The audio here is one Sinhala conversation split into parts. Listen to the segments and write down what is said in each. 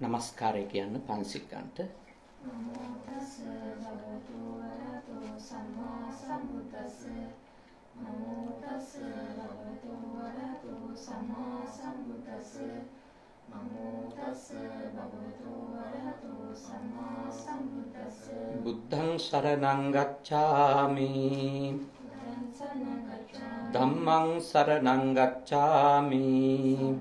නමස්කාරය කියන්න පන්සිල්කන්ට. නමෝ තස් භගවතු වරහතෝ සම්මා සම්බුද්දස්ස. නමෝ තස් භගවතු වරහතෝ සම්මා සම්බුද්දස්ස. නමෝ තස් භගවතු වරහතෝ සම්මා සම්බුද්දස්ස. බුද්ධං සරණං ගච්ඡාමි. ධම්මං සරණං ගච්ඡාමි.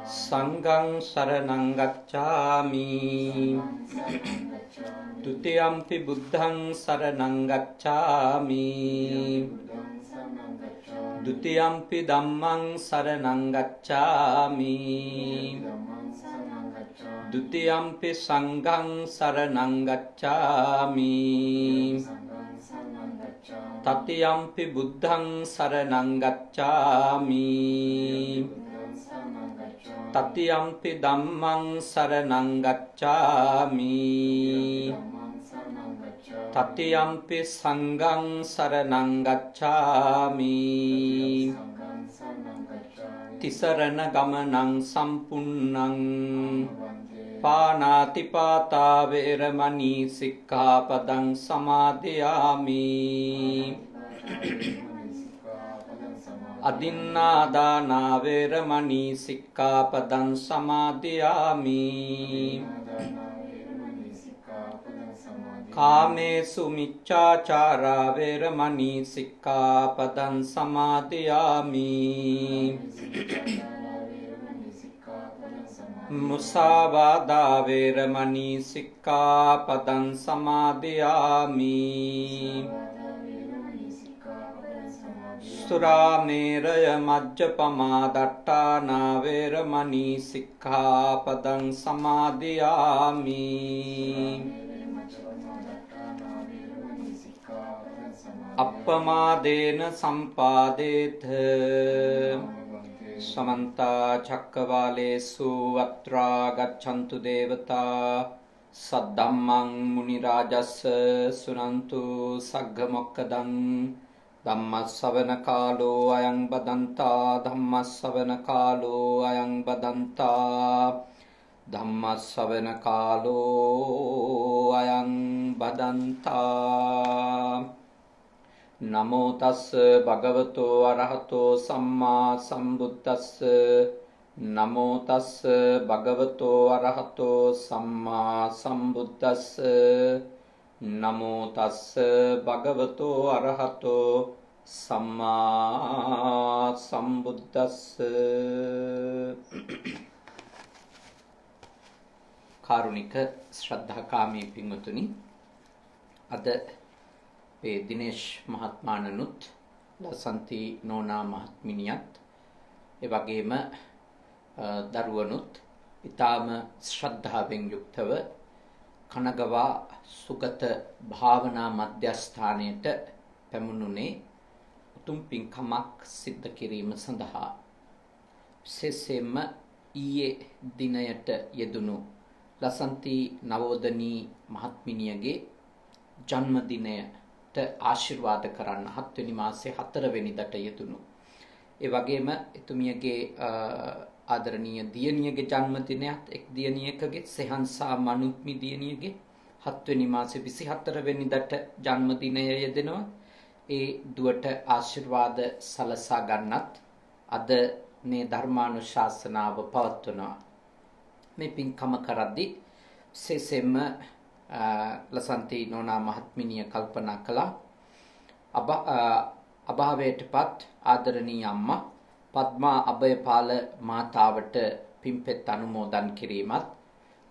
සංඝං සරණං ගච්ඡාමි. ဒုတိယံ පි බුද්ධං සරණං ගච්ඡාමි. ဒုတိယံ පි ධම්මං සරණං ගච්ඡාමි. ဒုတိယံ පි සංඝං සරණං ගච්ඡාමි. තතියම් ပි බුද්ධං සරණං ගච්ඡාමි. තතියම්පි ධම්මං සරණං ගච්ඡාමි. තතියම්පි සංඝං සරණං ගච්ඡාමි. තිසරණ ගමනං සම්පුන්නං පානාතිපාතා වේරමණී සික්ඛාපදං සමාදියාමි. අදින්නාදානා වේරමණී සික්ඛාපදං සමාදියාමි. කාමේසු මිච්ඡාචාරා වේරමණී සික්ඛාපදං සමාදියාමි. මුසාවාදා වේරමණී සික්ඛාපදං සමාදියාමි. සුරාමේරය මජ්ජපමා දට්ඨානා වේරමණී සික්ඛාපදං සමාදියාමි. අප්පමාදේන සම්පාදේත සමන්ත චක්කවාලේසු අත්‍රා ගච්ඡන්තු දේවතා සද්ධම්මං මුනි රාජස්ස සුනන්තු සග්ග මොක්ඛදං ධම්මස්සවන කාලෝ අයං බදන්තා ධම්මස්සවන කාලෝ අයං බදන්තා ධම්මස්සවන කාලෝ අයං බදන්තා. නමෝ තස් භගවතෝ අරහතෝ සම්මා සම්බුද්දස්ස. නමෝ තස් භගවතෝ අරහතෝ සම්මා සම්බුද්දස්ස. නමෝ තස්ස භගවතෝ අරහතෝ සම්මා සම්බුද්දස්ස. කාරුණික ශ්‍රද්ධාකාමී පින්වතුනි, අද මේ දිනේෂ් මහත්මාණනුත් ලසන්ති නෝනා මහත්මිනියත් ඒ වගේම දරුවනුත් ඊටාම ශ්‍රද්ධාවෙන් යුක්තව කනගවා සුගත භාවනා මධ්‍යස්ථානයට පැමුණුනේ උතුම් පින්කමක් සිද්ධ කිරීම සඳහා. විශේෂයෙන්ම ඊයේ දිනයට යෙදුණු ලසන්ති නවෝදනී මහත්මිනියගේ ජන්මදිනයට ආශිර්වාද කරන්න 7 වෙනි මාසේ 4 වෙනිදාට යෙදුණු. ඒ වගේම එතුමියගේ ආදරණීය දියණියගේ ජන්මදිනයත් එක් දියණියකගේ සෙහන්සා මනුත්මි දියණියගේ 7 වෙනි මාසේ 24 වෙනිදාට ජන්මදිනය යෙදෙනවා. ඒ දුවට ආශිර්වාද සලසා ගන්නත් අද මේ ධර්මානුශාසනාව පවත්වනවා. මේ පින්කම කරද්දී විශේෂයෙන්ම ලසන්ති නෝනා මහත්මිනිය කල්පනා කළා අභාවයටපත් ආදරණීය අම්මා පද්මා අබයපාල මාතාවට පින්පෙත් අනුමෝදන් කිරීමත්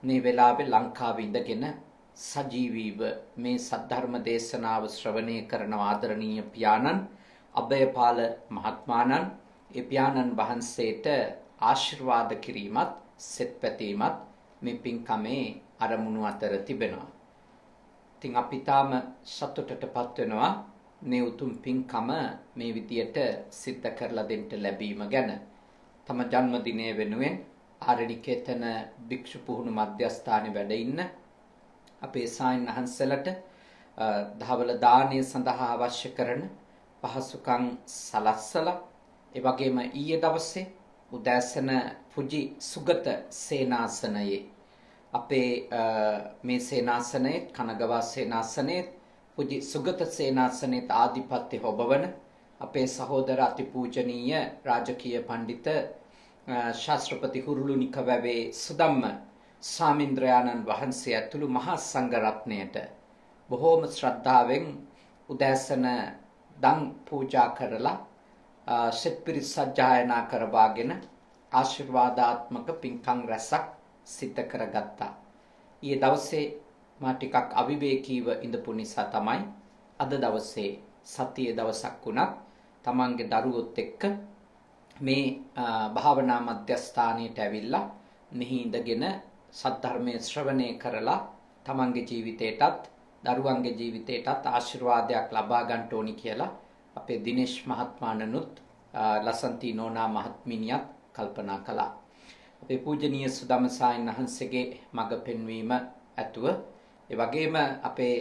මේ වෙලාවේ ලංකාවේ ඉඳගෙන සජීවීව මේ සද්ධර්ම දේශනාව ශ්‍රවණය කරන ආදරණීය පියාණන් අබයපාල මහත්මාණන් ඒ පියාණන් වහන්සේට ආශිර්වාද කිරීමත් සෙත් පැතීමත් මේ පින්කමේ අරමුණු අතර තිබෙනවා. ඉතින් අපි තාම සතුටටපත් වෙනවා මේ උතුම් පින්කම මේ විදියට සිද්ධ කරලා දෙන්න ලැබීම ගැන. තම ජන්මදිනය වෙනුවෙන් ආරණිකේතන භික්ෂු පුහුණු මධ්‍යස්ථානයේ වැඩ ඉන්න අපේ සායන් වහන්සේලාට දහවල දානය සඳහා අවශ්‍ය කරන පහසුකම් සලස්සලා ඒ වගේම ඊයේ දවසේ උදෑසන පුජි සුගත සේනාසනයේ අපේ මේ සේනාසනයේ කනගවා සේනාසනයේ පුජි සුගත සේනාසනයේ ආධිපත්‍ය හොබවන අපේ සහෝදර අතිපූජනීය රාජකීය පඬිත ශාස්ත්‍රපති හුරුළුනික වැවේ සුදම්ම ස්වාමීන්ද්‍රයාණන් වහන්සේ ඇතුළු මහා සංඝ රත්නයට බොහෝම ශ්‍රද්ධාවෙන් උදෑසන දන් පූජා කරලා සෙත්පිරි සජ්ජායනා කරවාගෙන ආශිර්වාදාත්මක පින්කම් රැසක් සිද්ධ කරගත්තා. ඊයේ දවසේ මා ටිකක් අවිවේකීව ඉඳපු නිසා තමයි අද දවසේ සතියේ දවසක් වුණත් තමන්ගේ දරුවොත් එක්ක මේ භාවනා මධ්‍යස්ථානයට ඇවිල්ලා මෙහි ඉඳගෙන සද්ධර්මයේ ශ්‍රවණය කරලා තමන්ගේ ජීවිතේටත් දරුවන්ගේ ජීවිතේටත් ආශිර්වාදයක් ලබා ගන්න ඕනි කියලා අපේ දිනේෂ් මහත්මයාණනුත් ලසන්ති නෝනා මහත්මිනියත් කල්පනා කළා. අපේ පූජනීය සුදම සායනහන්සේගේ මඟ පෙන්වීම ඇතුව ඒ වගේම අපේ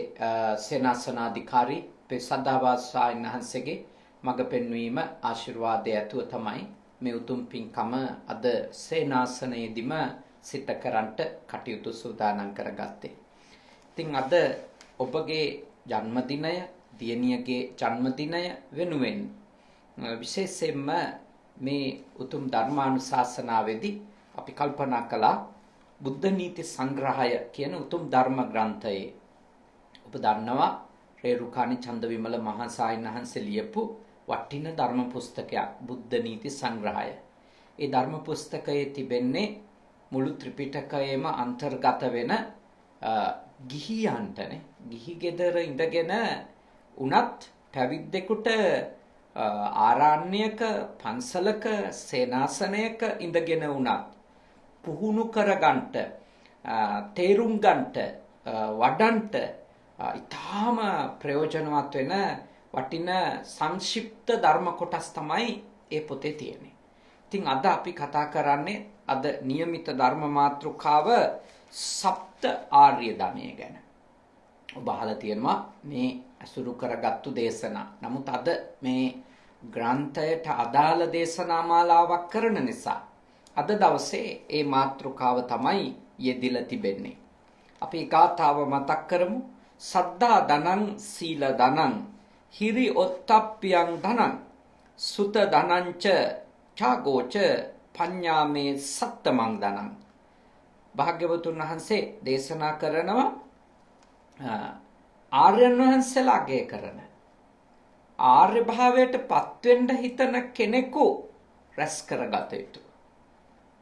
සේනාසනාධිකාරී අපේ සද්ධාවාස සායනහන්සේගේ මඟ පෙන්වීම ආශිර්වාදය ඇතුව තමයි මේ උතුම් පින්කම අද සේනාසනයේදීම සිත කරන්ට කටයුතු සූදානම් කරගත්තේ. ඉතින් අද ඔබගේ ජන්මදිනය දියණියගේ ජන්මදිනය වෙනුවෙන් විශේෂයෙන්ම මේ උතුම් ධර්මානුශාසනාවේදී අපි කල්පනා කළා බුද්ධ නීති සංග්‍රහය කියන උතුම් ධර්ම ග්‍රන්ථයේ ඔබ දන්නවා රේරුකාණි චන්දවිමල මහා සායනහන්සේ ලියපු වටින ධර්ම පුස්තකයක් බුද්ධ නීති සංග්‍රහය. ඒ ධර්ම පුස්තකයේ තිබෙන්නේ මුළු ත්‍රිපිටකයේම අන්තර්ගත වෙන ගිහියන්ටනේ ගිහි ගෙදර ඉඳගෙන උනත් පැවිද්දෙකුට ආරාණ්‍යක පන්සලක සේනාසනයක ඉඳගෙන උනත් පුහුණු කරගන්නට තේරුම් ගන්නට වඩන්ට ඊටාම ප්‍රයෝජනවත් වෙන වටින සංක්ෂිප්ත ධර්ම කොටස් තමයි ඒ පොතේ තියෙන්නේ. ඉතින් අද අපි කතා කරන්නේ අද નિયમિત ධර්ම මාතෘකාව සප්ත ආර්ය ධනය ගැන. ඔබ අහලා තියෙනවා මේ අසුරු කරගත්තු දේශනා. නමුත් අද මේ ග්‍රන්ථයට අදාළ දේශනා මාලාවක් කරන නිසා අද දවසේ ඒ මාතෘකාව තමයි යෙදිලා තිබෙන්නේ. අපි ගාථාව මතක් කරමු. සද්ධා ධනං සීල ධනං හිරි ඔත්තප්පියං ධනං සුත ධනංච ඡාගෝච පඤ්ඤාමේ සත්තමං ධනං. භාග්‍යවතුන් වහන්සේ දේශනා කරනවා ආර්යයන් වහන්සේලා අගය කරන ආර්ය භාවයට පත්වෙන්න හිතන කෙනෙකු රැස් කරගත යුතු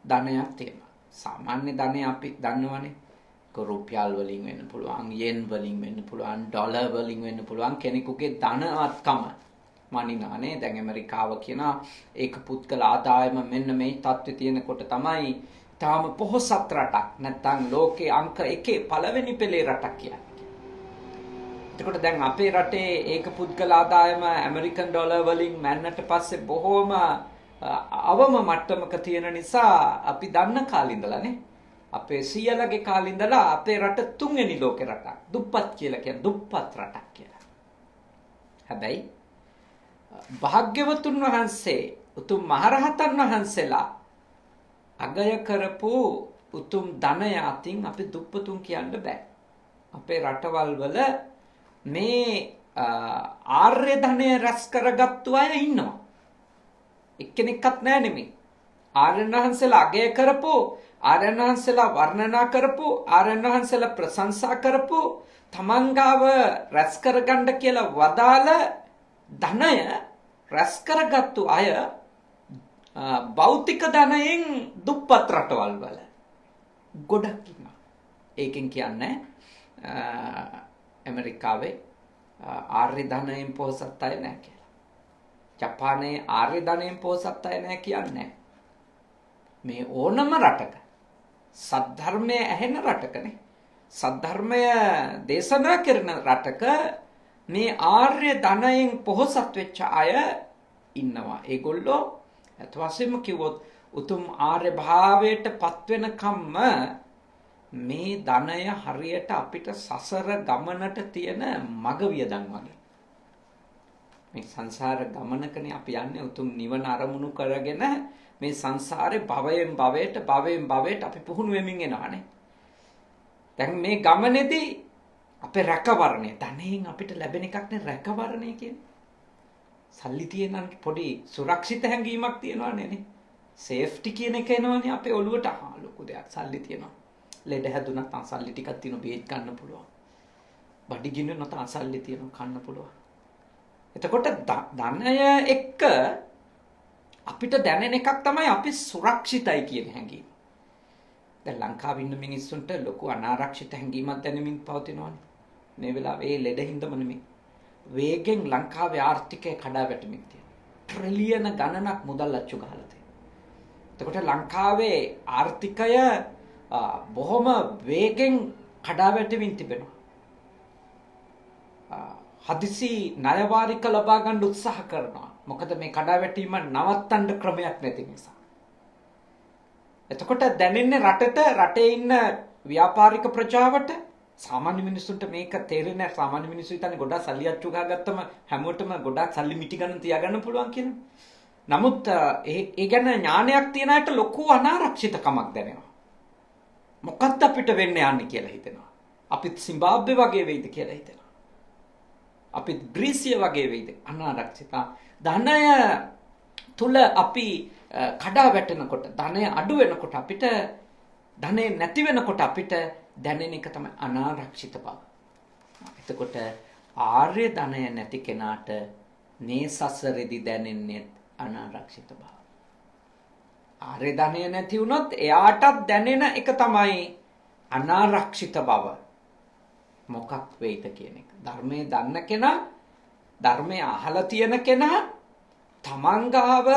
ධනයක් තියෙනවා. සාමාන්‍ය ධනය අපි දන්නවනේ. රුපියල් වලින් වෙන්න පුළුවන්, යෙන් වලින් වෙන්න පුළුවන්, ඩොලර් වලින් වෙන්න පුළුවන් කෙනෙකුගේ ධනවත්කම මනිනානේ. දැන් ඇමරිකාව කියන ඒක පුද්ගල ආදායම මෙන්න මේ තත්ත්වයේ තියෙනකොට තමයි තාම පොහොසත් රටක් නැත්නම් ලෝකේ අංක 1 පළවෙනි පෙළේ රටක් කියන්නේ. එතකොට දැන් අපේ රටේ ඒක පුද්ගල ආදායම ඇමරිකන් ඩොලර් වලින් මැන්නට පස්සේ බොහෝම අවම මට්ටමක තියෙන නිසා අපි දන්න කාලේ ඉඳලානේ අපේ සියලගේ කාලේ ඉඳලා අපේ රට තුන්වෙනි ලෝකේ රටක්. දුප්පත් කියලා කියන දුප්පත් රටක් කියලා. හැබැයි භාග්‍යවතුන් වහන්සේ උතුම් මහරහතන් වහන්සේලා අගය කරපු උතුම් ධනය අතින් අපි දුප්පතුන් කියන්න බෑ. අපේ රටවල් වල මේ ආර්ය ධනය රැස් කරගත්තු අය ඉන්නවා. එක්කෙනෙක්වත් නෑ නෙමෙයි. ආර්යයන් වහන්සේලා අගය කරපු, ආර්යයන් වහන්සේලා වර්ණනා කරපු, ආර්යයන් වහන්සේලා ප්‍රශංසා කරපු, තමන්ගාව රැස් කරගන්න කියලා වදාළ ධනය රැස් කරගත්තු අය භෞතික ධනයෙන් දුප්පත් රටවල් වල ගොඩක් ඉන්නවා. ඒකෙන් කියන්නේ ඇමරිකාවේ ආර්ය ධනයෙන් පොහොසත් අය නැහැ කියලා. ජපානයේ ආර්ය ධනයෙන් පොහොසත් අය නැහැ කියන්නේ. මේ ඕනම රටක සද්ධර්මය ඇහෙන රටකනේ. සද්ධර්මය දේශනා කරන රටක මේ ආර්ය ධනයෙන් පොහොසත් වෙච්ච අය ඉන්නවා. ඒගොල්ලෝ අත වශයෙන්ම කිව්වොත් උතුම් ආර්ය භාවයට පත්වෙන කම්ම මේ ධනය හරියට අපිට සසර ගමනට තියෙන මග වියදම් වගේ. මේ සංසාර ගමනකනේ අපි යන්නේ උතුම් නිවන අරමුණු කරගෙන මේ සංසාරේ භවයෙන් භවයට අපි පුහුණු වෙමින් එනවානේ. දැන් මේ ගමනේදී අපේ රැකවරණය ධනෙන් අපිට ලැබෙන එකක් නේ රැකවරණය කියන්නේ. සල්ලි තියෙනන් පොඩි සුරක්ෂිත හැඟීමක් තියෙනවානේ නේ. සේෆ්ටි කියන එක එනවනේ අපේ ඔළුවට. ලොකු දෙයක් සල්ලි තියෙනවා. ලෙඩ හැදුනත් සල්ලි ටිකක් තියෙනවා බේත් ගන්න පුළුවන්. බඩගින්න නැත්නම් සල්ලි තියෙනවා කන්න පුළුවන්. එතකොට ධනය එක්ක අපිට දැනෙන එකක් තමයි අපි සුරක්ෂිතයි කියන හැඟීම. දැන් ලංකාවේ ඉන්න මිනිස්සුන්ට ලොකු අනාරක්ෂිත හැඟීමක් දැනෙමින් පවතිනවානේ. මේ වෙලාවේ ලෙඩ හින්දාම නෙමෙයි. වේගෙන් ලංකාවේ ආර්ථිකය කඩා වැටෙමින් තියෙනවා. ට්‍රිලියන ගණනක් මුදල් අච්චු ගහලා තියෙනවා. එතකොට ලංකාවේ ආර්ථිකය බොහොම වේගෙන් කඩා වැටෙමින් තිබෙනවා. හදිසි ණය වාරික ලබා ගන්න උත්සාහ කරනවා. මොකද මේ කඩා වැටීම නවත්තන්න ක්‍රමයක් නැති නිසා. එතකොට දැනෙන්නේ රටේ ඉන්න ව්‍යාපාරික ප්‍රජාවට සාමාන්‍ය මිනිස්සුන්ට මේක තේරෙන්නේ නැහැ. සාමාන්‍ය මිනිස්සු හිතන්නේ ගොඩක් සල්ලි අච්චු ගහගත්තම හැමෝටම ගොඩක් සල්ලි මිටි ගන්න තියාගන්න පුළුවන් කියලා. නමුත් ඒ ගැන ඥානයක් තියන අයට ලොකු අනාරක්ෂිතකමක් දැනෙනවා. මොකක්ද අපිට වෙන්න යන්නේ කියලා හිතෙනවා. අපිත් සිම්බාබ්වේ වගේ වෙයිද කියලා හිතෙනවා. අපිත් ග්‍රීසිය වගේ වෙයිද අනාරක්ෂිත. ධනය තුල අපි කඩා වැටෙනකොට ධනය අඩු වෙනකොට අපිට ධනය නැති වෙනකොට අපිට දැනෙන එක තමයි අනාරක්ෂිත බව. එතකොට ආර්ය ධනය නැති කෙනාට මේ සසරෙදි දැනෙන්නේ අනාරක්ෂිත බව. ආර්ය ධනය නැති වුණොත් එයාටත් දැනෙන එක තමයි අනාරක්ෂිත බව. මොකක් වෙයිද කියන එක. ධර්මයේ දන්න කෙනා, ධර්මයේ අහලා තියෙන කෙනා තමන් ගාව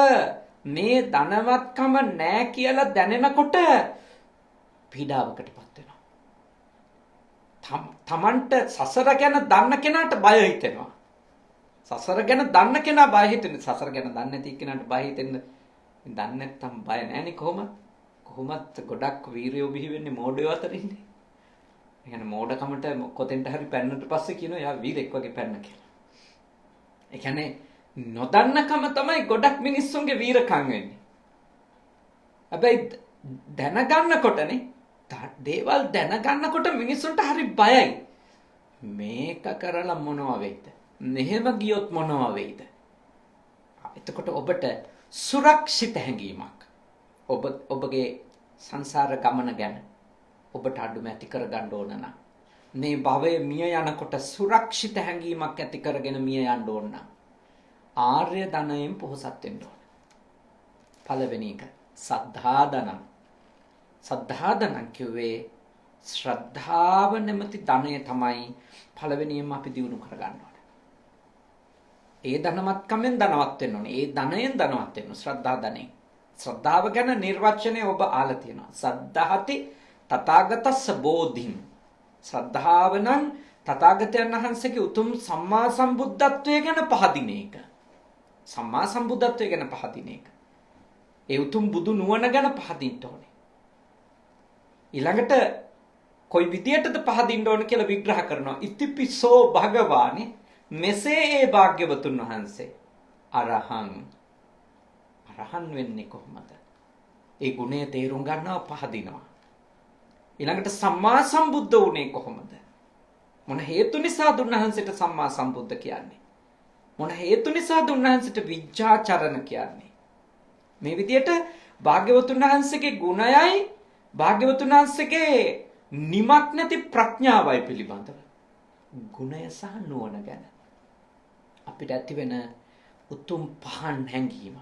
මේ ධනවත්කම නැහැ කියලා දැනෙනකොට පීඩාවකටපත් වෙනවා. තමන්ට සසර ගැන දන්න කෙනාට බය හිතෙනවා. සසර ගැන දන්න කෙනා බය හිතෙන්නේ. සසර ගැන දන්නේ නැති කෙනාට බය හිතෙන්නේ. දන්නේ නැත්නම් බය නැහැනේ කොහොමත් ගොඩක් වීරයෝ බිහි වෙන්නේ මෝඩයෝ අතර ඉන්නේ. ඒ කියන්නේ මෝඩකමට කොතෙන්ට හරි පැන්නට පස්සේ කියනවා යා වීරෙක් වගේ පැන්න කියලා. ඒ කියන්නේ නොදන්නකම තමයි ගොඩක් මිනිස්සුන්ගේ වීරකම් වෙන්නේ. හැබැයි දැනගන්නකොටනේ දේවල් දැනගන්නකොට මිනිස්සුන්ට හරි බයයි. මේක කරලා මොනවා වෙයිද? මෙහෙම ගියොත් මොනවා වෙයිද? එතකොට ඔබට සුරක්ෂිත හැඟීමක් ඔබගේ සංසාර ගමන ගැන ඔබට අඩුම ඇති කරගන්න ඕන නම් මේ භවයේ මිය යනකොට සුරක්ෂිත හැඟීමක් ඇති කරගෙන මිය යන්න ඕන නම් ආර්ය ධනයෙන් පොහොසත් වෙන්න ඕන. පළවෙනි එක සද්ධා ධනං. සද්ධා ධනං කියුවේ ශ්‍රද්ධාව නැමැති ධනය තමයි පළවෙනියෙන්ම අපි දිනු කරගන්න ඕන. ඒ ධනවත්කමෙන් ධනවත් වෙන්න ඕනේ. ඒ ධනයෙන් ධනවත් වෙන්න ශ්‍රද්ධා ධනෙන්. ශ්‍රද්ධාව ගැන නිර්වචනය ඔබ අහලා තියෙනවා. සද්ධාති තථාගතස්ස බෝධින්. ශ්‍රද්ධාව නම් තථාගතයන් වහන්සේගේ උතුම් සම්මා සම්බුද්ධත්වය ගැන පහදින එක. සම්මා සම්බුද්ධත්වය ගැන පහදින එක. ඒ උතුම් බුදු නුවණ ගැන පහදින්න ඕනේ. ඊළඟට කොයි විදියටද පහදින්න ඕන කියලා විග්‍රහ කරනවා. ඉතිපිසෝ භගවානි මෙසේ ඒ භාග්‍යවතුන් වහන්සේ අරහන් වෙන්නේ කොහොමද? ඒ ගුණය තේරුම් ගන්නවා පහදිනවා. ඊළඟට සම්මා සම්බුද්ධ වුණේ කොහොමද? මොන හේතු නිසාද උන්වහන්සේට සම්මා සම්බුද්ධ කියන්නේ? මොන හේතු නිසාද උන්වහන්සේට විජ්ජාචරණ කියන්නේ? මේ විදියට භාග්‍යවතුන් වහන්සේගේ ගුණයයි භාග්‍යවතුන් වහන්සේගේ නිමක් නැති ප්‍රඥාවයි පිළිබඳව ගුණය සහ නුවණ ගැන අපිට ඇති වෙන උතුම් පහන් හැඟීම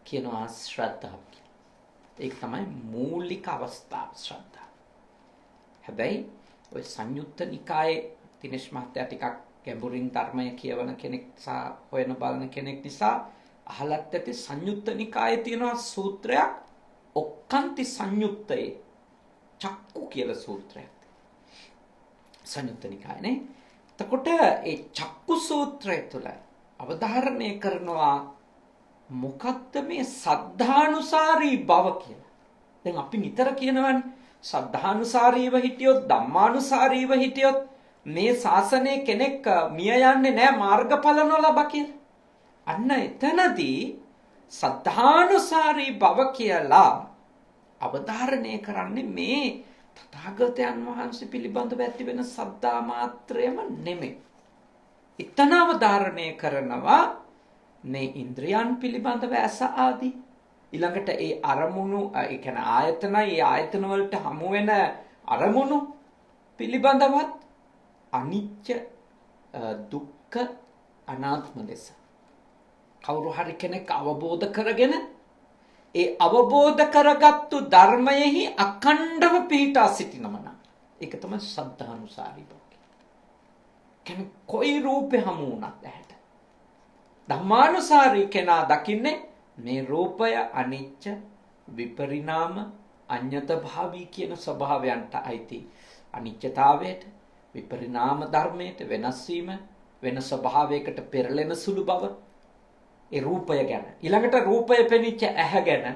කියනවා ශ්‍රද්ධාව කියලා. ඒක තමයි මූලික අවස්ථාව ශ්‍රද්ධාව. හැබැයි ඔය සංයුත්ත නිකායේ දිනේෂ් මහත්තයා ටිකක් ගැඹුරින් ධර්මය කියවන කෙනෙක් සහ හොයන බලන කෙනෙක් නිසා අහලත් ඇති සංයුත්ත නිකායේ තියෙනවා සූත්‍රයක් ඔක්කාන්ති සංයුත්තේ චක්කු කියලා සූත්‍රයක්. සංයුත්ත නිකායනේ. එතකොට ඒ චක්කු සූත්‍රය තුළ අවධාරණය කරනවා මොකක්ද මේ සද්ධානුසාරී බව කියලා. දැන් අපි නිතර කියනවානේ සද්ධානුසාරීව හිටියොත් ධම්මානුසාරීව හිටියොත් මේ ශාසනයේ කෙනෙක් මිය යන්නේ නැහැ මාර්ගඵල නොලබ කියලා. අන්න එතනදී සද්ධානුසාරී බව කියලා අවධාරණය කරන්නේ මේ තථාගතයන් වහන්සේ පිළිබඳව ඇති වෙන සද්ධා මාත්‍රයම නෙමෙයි. ඊතන අවධාරණය කරනවා මේ ඉන්ද්‍රයන් පිළිබඳව ඇස ආදී ඊළඟට ඒ අරමුණු ඒ කියන්නේ ආයතනයි ඒ ආයතන වලට හමු වෙන අරමුණු පිළිබඳවත් අනිත්‍ය දුක්ඛ අනාත්ම ලෙස කවුරු හරි කෙනෙක් අවබෝධ කරගෙන ඒ අවබෝධ කරගත්තු ධර්මයෙහි අඛණ්ඩව පිහිටා සිටිනම නම් ඒක තමයි සද්ධානුසාරී බව. කෙනෙක් කොයි රූපේ හමු වුණත් ඇහැට ධම්මානුසාරී කෙනා දකින්නේ මේ රූපය අනිච්ච විපරිණාම අඤ්ඤත භාවී කියන ස්වභාවයන්ට අයිති අනිච්චතාවයට විපරිණාම ධර්මයට වෙනස් වීම වෙන ස්වභාවයකට පෙරලෙන සුළු බව ඒ රූපය ගැන ඊළඟට රූපය පෙනිච්ච ඇහැ ගැන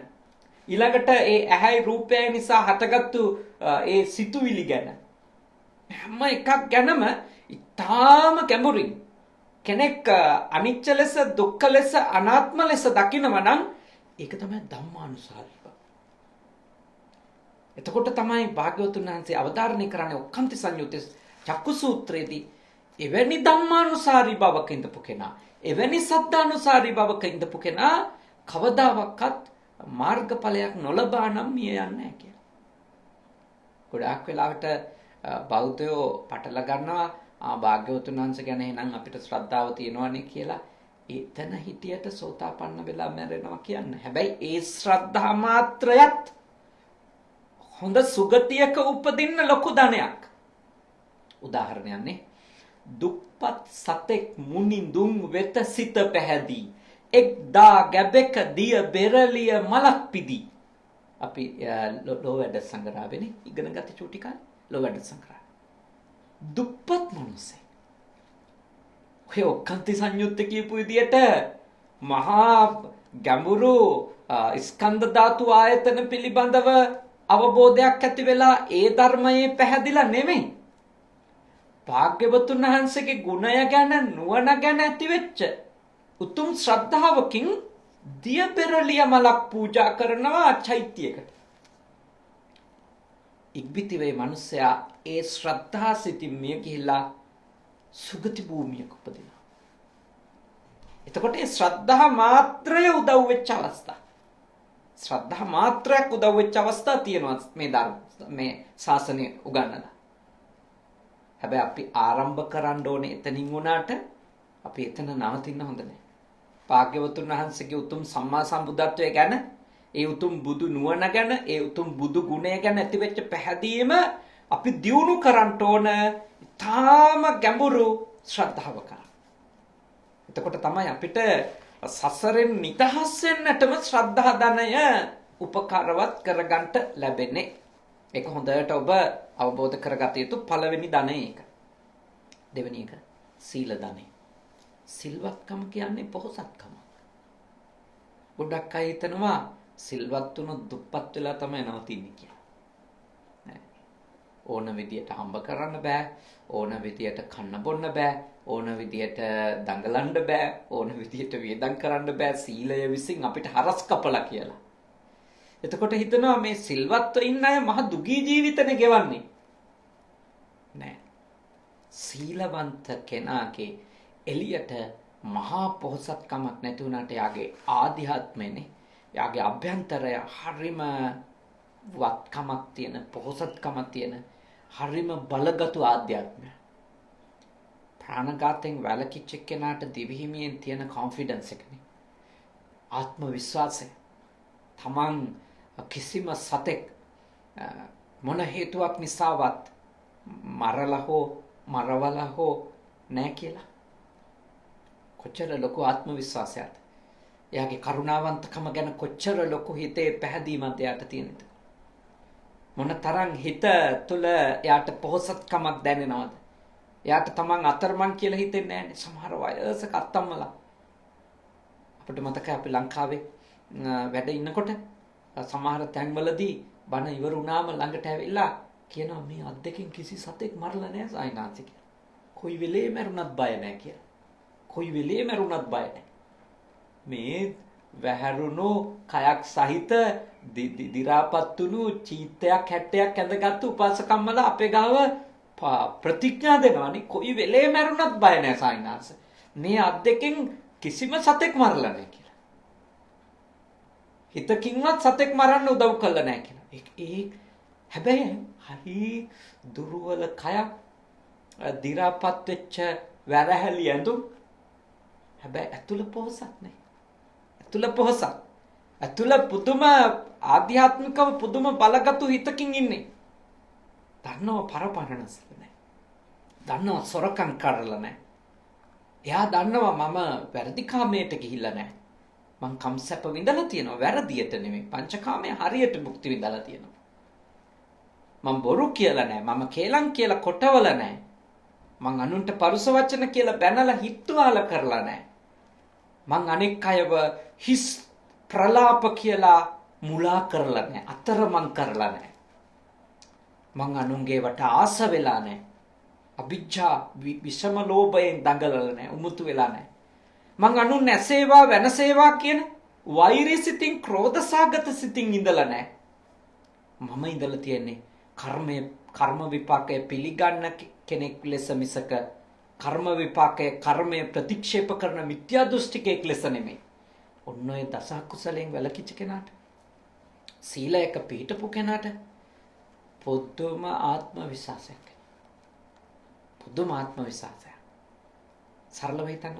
ඊළඟට ඒ ඇහැයි රූපය නිසා හටගත්තු ඒ සිතුවිලි ගැන හැම එකක් ගැනම ඊටාම ගැඹුරින් කෙනෙක් අනිච්ච ලෙස දුක්ඛ ලෙස අනාත්ම ලෙස දකිනවා නම් ඒක තමයි ධම්මානුසාරී බව. එතකොට තමයි භාග්‍යවතුන් වහන්සේ අවධාරණය කරන්නේ ඔක්කාන්ති සංයුත්තේ චක්කු සූත්‍රයේදී එවැනි ධම්මානුසාරී බවක ඉඳපු කෙනා එවැනි සද්ධානුසාරී බවක ඉඳපු කෙනා කවදාවත් මාර්ගඵලයක් නොලබා නම් මිය යන්නේ නැහැ කියලා. ගොඩාක් වෙලාවට බෞද්ධයෝ පටල ගන්නවා භාග්‍යවතුන් වහන්සේ ගැන එහෙනම් අපිට ශ්‍රද්ධාව තියෙනවනේ කියලා. එතන හිටියට සෝතාපන්න වෙලා මැරෙනවා කියන්නේ. හැබැයි ඒ ශ්‍රද්ධා මාත්‍රයත් හොඳ සුගතියක උපදින්න ලොකු ධනයක්. උදාහරණයක් නේ. දුප්පත් සතෙක් මුනිඳුන් වෙත සිත පැහැදී එක්දා ගැබෙක දිය බෙරලිය මලක් පිදී. අපි ලෝවැඩ සංග්‍රහවෙනේ ඉගෙන ගත චූටි කාලේ ලෝවැඩ සංග්‍රහ. දුප්පත් මිනිස්සේ. ඔය ඔක්කාන්ති සංයුත්ත කියපු විදියට මහා ගැඹුරු ස්කන්ධ ධාතු ආයතන පිළිබඳව අවබෝධයක් ඇති වෙලා ඒ ධර්මයේ පැහැදිලා නෙමෙයි. භාග්‍යවතුන් වහන්සේගේ ගුණය ගැන නුවණ ගැන ඇති වෙච්ච උතුම් ශ්‍රද්ධාවකින් දිය පෙරළිය මලක් පූජා කරනවා චෛත්‍යයකට. ඉක්බිති වේ මිනිසයා ඒ ශ්‍රද්ධා සිතින් මිය ගිහිලා සුගති භූමියක උපදිනවා. එතකොට ඒ ශ්‍රද්ධා මාත්‍රය උදව් වෙච්ච අවස්ථා. ශ්‍රද්ධා මාත්‍රයක් උදව් වෙච්ච අවස්ථා තියෙනවා මේ ධර්ම මේ ශාසනය උගන්වලා. හැබැයි අපි ආරම්භ කරන්න ඕනේ එතනින් වුණාට අපි එතන නවතින්න හොඳ නැහැ. භාග්‍යවතුන් වහන්සේගේ උතුම් සම්මා සම්බුද්ධත්වයේ ගැන ඒ උතුම් බුදු නුවණ ගැන ඒ උතුම් බුදු ගුණය ගැන ඇතිවෙච්ච පැහැදීම අපි දියුණු කරන්න ඕන තාම ගැඹුරු ශ්‍රද්ධාව කරා. එතකොට තමයි අපිට සසරෙන් නිදහස් වෙන්නටම ශ්‍රද්ධා ධනය උපකාරවත් කරගන්න ලැබෙන්නේ. ඒක හොඳට ඔබ අවබෝධ කරගත යුතු පළවෙනි ධනය ඒක. දෙවෙනි එක සීල ධනය. සිල්වත්කම කියන්නේ පොහොසත්කම. ගොඩක් අය හිතනවා සිල්වත් වුණොත් දුප්පත් වෙලා තමයි නවතින්නේ කියලා. නෑ. ඕන විදියට හම්බ කරන්න බෑ. ඕන විදියට කන්න බොන්න බෑ. ඕන විදියට දඟලන්න බෑ. ඕන විදියට වියදම් කරන්න බෑ. සීලය විසින් අපිට හරස් කපලා කියලා. එතකොට හිතනවා මේ සිල්වත්ව ඉන්න අය මහ දුගී ජීවිතනේ ගෙවන්නේ. නෑ. සීලවන්ත කෙනාගේ එළියට මහා පොහොසත්කමක් නැති වුණාට යාගේ ආධ්‍යාත්මෙනේ යාගේ අභ්‍යන්තරය හරිම වත්කමක් තියෙන පොහොසත්කමක් තියෙන හරිම බලගතු ආධ්‍යාත්මය. ප්‍රාණඝාතයෙන් වැළකීච්ච කෙනාට දිවිහිමියෙන් තියෙන කොන්ෆිඩන්ස් එකනේ. ආත්ම විශ්වාසය. තමන් කිසිම සතෙක් මොන හේතුවක් නිසාවත් මරලා හෝ මරවලා හෝ නැහැ කියලා. කොච්චර ලොකු ආත්ම විශ්වාසයක්ද. එයාගේ කරුණාවන්තකම ගැන කොච්චර ලොකු හිතේ පැහැදීමක් එයාට තියෙනද. මොන තරම් හිත තුළ එයාට පොහොසත්කමක් දැනෙනවද. එයාට තමන් අතරමං කියලා හිතෙන්නේ නැහැ. සමහර වයසක අත්තම්මලා අපිට මතකයි අපි ලංකාවේ වැඩ ඉන්නකොට සමහර තැන්වලදී බණ ඉවර වුණාම ළඟට ඇවිල්ලා කියනවා මේ අත් දෙකෙන් කිසි සතෙක් මරලා නැහැ සායිනාන්සේ කියලා. කොයි වෙලේ මරුණත් බය නැහැ කියලා. කොයි වෙලේ මරුණත් බය නැහැ. මේ වැහැරුණු කයක් සහිත දි-දි-දිරාපත් වුණු චීත්තයක් හැට්ටයක් ඇඳගත්තු උපාසකම්මල අපේ ගාව ප්‍රතිඥා දෙනවානේ කොයි වෙලේ මැරුණත් බය නැහැ සායිනාස. මේ අත් දෙකෙන් කිසිම සතෙක් මරලා නැහැ කියලා. හිතකින්වත් සතෙක් මරන්න උදව් කළා නැහැ කියලා. ඒ හැබැයි හරි දුර්වල කයක් දිරාපත් වෙච්ච වැරහැලි ඇඳුම්. හැබැයි ඇතුළ පොහසත් නැහැ. ඇතුළ පොහසත්. ඇතුළ පුදුම ආධ්‍යාත්මිකව පුදුම බලගතු හිතකින් ඉන්නේ. දන්නව පරපරණසල නැහැ. දන්නව සොරකම් කරලා නැහැ. එයා දන්නවා මම වැරදිකාමයට ගිහිල්ලා නැහැ. මං කම්සැප විඳලා තියෙනවා වැරදියට නෙමෙයි. පංචකාමයේ හරියට මුක්ති විඳලා තියෙනවා. මං බොරු කියලා නැහැ. මම කේලම් කියලා කොටවල නැහැ. මං අනුන්ට පරුස වචන කියලා බැනලා හිට්ටුවාල කරලා නැහැ. මං අනෙක් අයව හිස් ප්‍රලාප කියලා මුලා කරලා නැහැ. අතරමං කරලා නැහැ. මං අනුන්ගේ වට ආස වෙලා නැහැ. අභිජ්ජා විෂම ලෝභයෙන් දඟලලා නැහැ. උමුතු වෙලා නැහැ. මං අනුන් නැසේවා වෙනසේවා කියන වෛරී සිතින් ක්‍රෝධසාගත සිතින් ඉඳලා නැහැ. මම ඉඳලා තියෙන්නේ කර්ම විපාකයේ පිළිගන්න කෙනෙක් ලෙස මිසක කර්ම විපාකයේ කර්මය ප්‍රතික්ෂේප කරන මිත්‍යා දෘෂ්ටිකයෙක් ලෙස නෙමෙයි. ඔන්න ඔය දස කුසලයෙන් වැළකීච්ච කෙනාට සීලයක පිළිපදපු කෙනාට පුදුම ආත්ම විශ්වාසයක්. පුදුම ආත්ම විශ්වාසයක්. සරලව හිතන්න.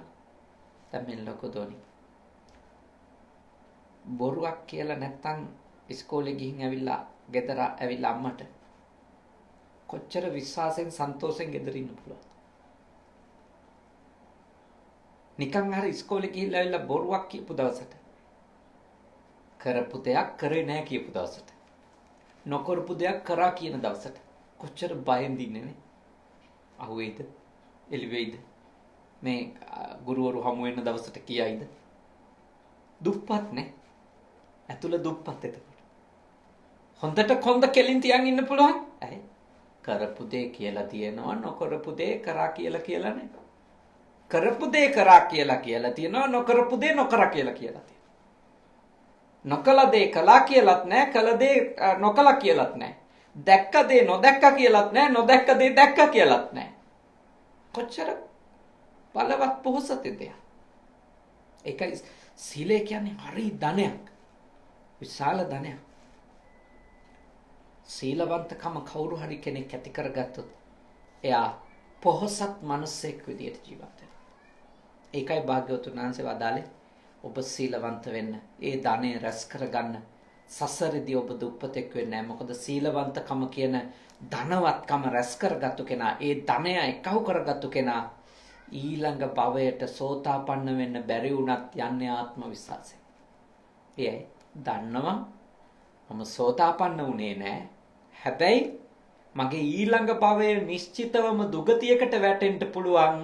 දැන් මේ ලොකු දෝනි. බොරුවක් කියලා නැත්තම් ඉස්කෝලේ ගිහින් ඇවිල්ලා ගෙදර ඇවිල්ලා අම්මට කොච්චර විශ්වාසයෙන් සන්තෝෂෙන් ගෙදර ඉන්න පුළුවන්ද? නිකන් හරි ඉස්කෝලේ ගිහිල්ලා ඇවිල්ලා බොරුවක් කියපු දවසට කරපු දෙයක් කරේ නැහැ කියපු දවසට නොකරපු දෙයක් කරා කියන දවසට කොච්චර බයෙන් දින්නේ නේ? අහුවේද? එළිවෙයිද? මේ ගුරුවරු හමු වෙන දවසට කියයිද? දුප්පත් නේ. ඇතුළ දුප්පත් එතකොට. හොඳට කොන්ද කෙලින් තියන් ඉන්න පුළුවන්. ඇයි? කරපු දේ කියලා තියෙනවා නොකරපු දේ කරා කියලා නේ. කරපු දේ කරා කියලා තියෙනවා නොකරපු දේ නොකරා කියලා තියෙනවා. නොකල දේ කළා කියලාත් නැහැ කළ දේ නොකලා කියලාත් නැහැ. දැක්ක දේ නොදැක්ක කියලාත් නැහැ නොදැක්ක දේ දැක්ක කියලාත් නැහැ. කොච්චර බලවත් පොහොසතේද? ඒකයි සීලය කියන්නේ හරි ධනයක්. විශාල ධනයක්. සීලවන්තකම කවුරු හරි කෙනෙක් ඇති කරගත්තොත් එයා පොහොසත් මිනිසෙක් විදියට ජීවත් වෙනවා. ඒකයි භාග්‍යවතුන් වහන්සේ වදාළේ ඔබ සීලවන්ත වෙන්න. ඒ ධනෙ රැස් කරගන්න. සසරෙදී ඔබ දුප්පතෙක් වෙන්නේ නැහැ. මොකද සීලවන්තකම කියන ධනවත්කම රැස් කරගත්තු කෙනා, ඒ ධනය එකහු කරගත්තු කෙනා ඊළඟ භවයට සෝතාපන්න වෙන්න බැරි වුණත් යන්නේ ආත්ම විශ්වාසයෙන්. එයයි දන්නවා මම සෝතාපන්න වුණේ නැහැ. හැබැයි මගේ ඊළඟ භවයේ නිශ්චිතවම දුගතියකට වැටෙන්න පුළුවන්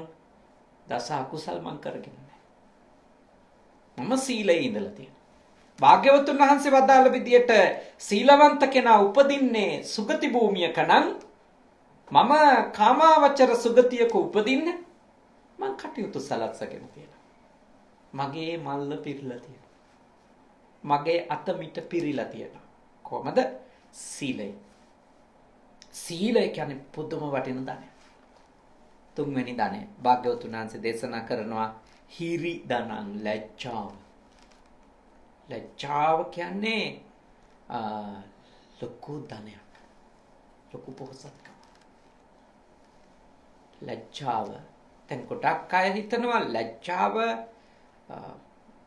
දස අකුසල් මං කරගෙන නැහැ. මම සීලයේ ඉඳලා තියෙනවා. භාග්‍යවතුන් වහන්සේ වදාළ විදියට සීලවන්ත කෙනා උපදින්නේ සුගති භූමියක නම් මම කාමාවචර සුගතියක උපදින්න මං කටයුතු සලස්සගෙන තියෙනවා. මගේ මල්ල පිරලා තියෙනවා. මගේ අත මිට පිරීලා තියෙනවා. කොහමද? සීලය. සීලය කියන්නේ පුදුම වටින ධනය. තුන්වෙනි ධනය භාග්‍යවතුන් වහන්සේ දේශනා කරනවා හිරි ධනං ලැජ්ජාව. ලැජ්ජාව කියන්නේ ලොකු ධනයක්. ලොකු පොහොසත්කම. ලැජ්ජාව. දැන් ගොඩක් අය හිතනවා ලැජ්ජාව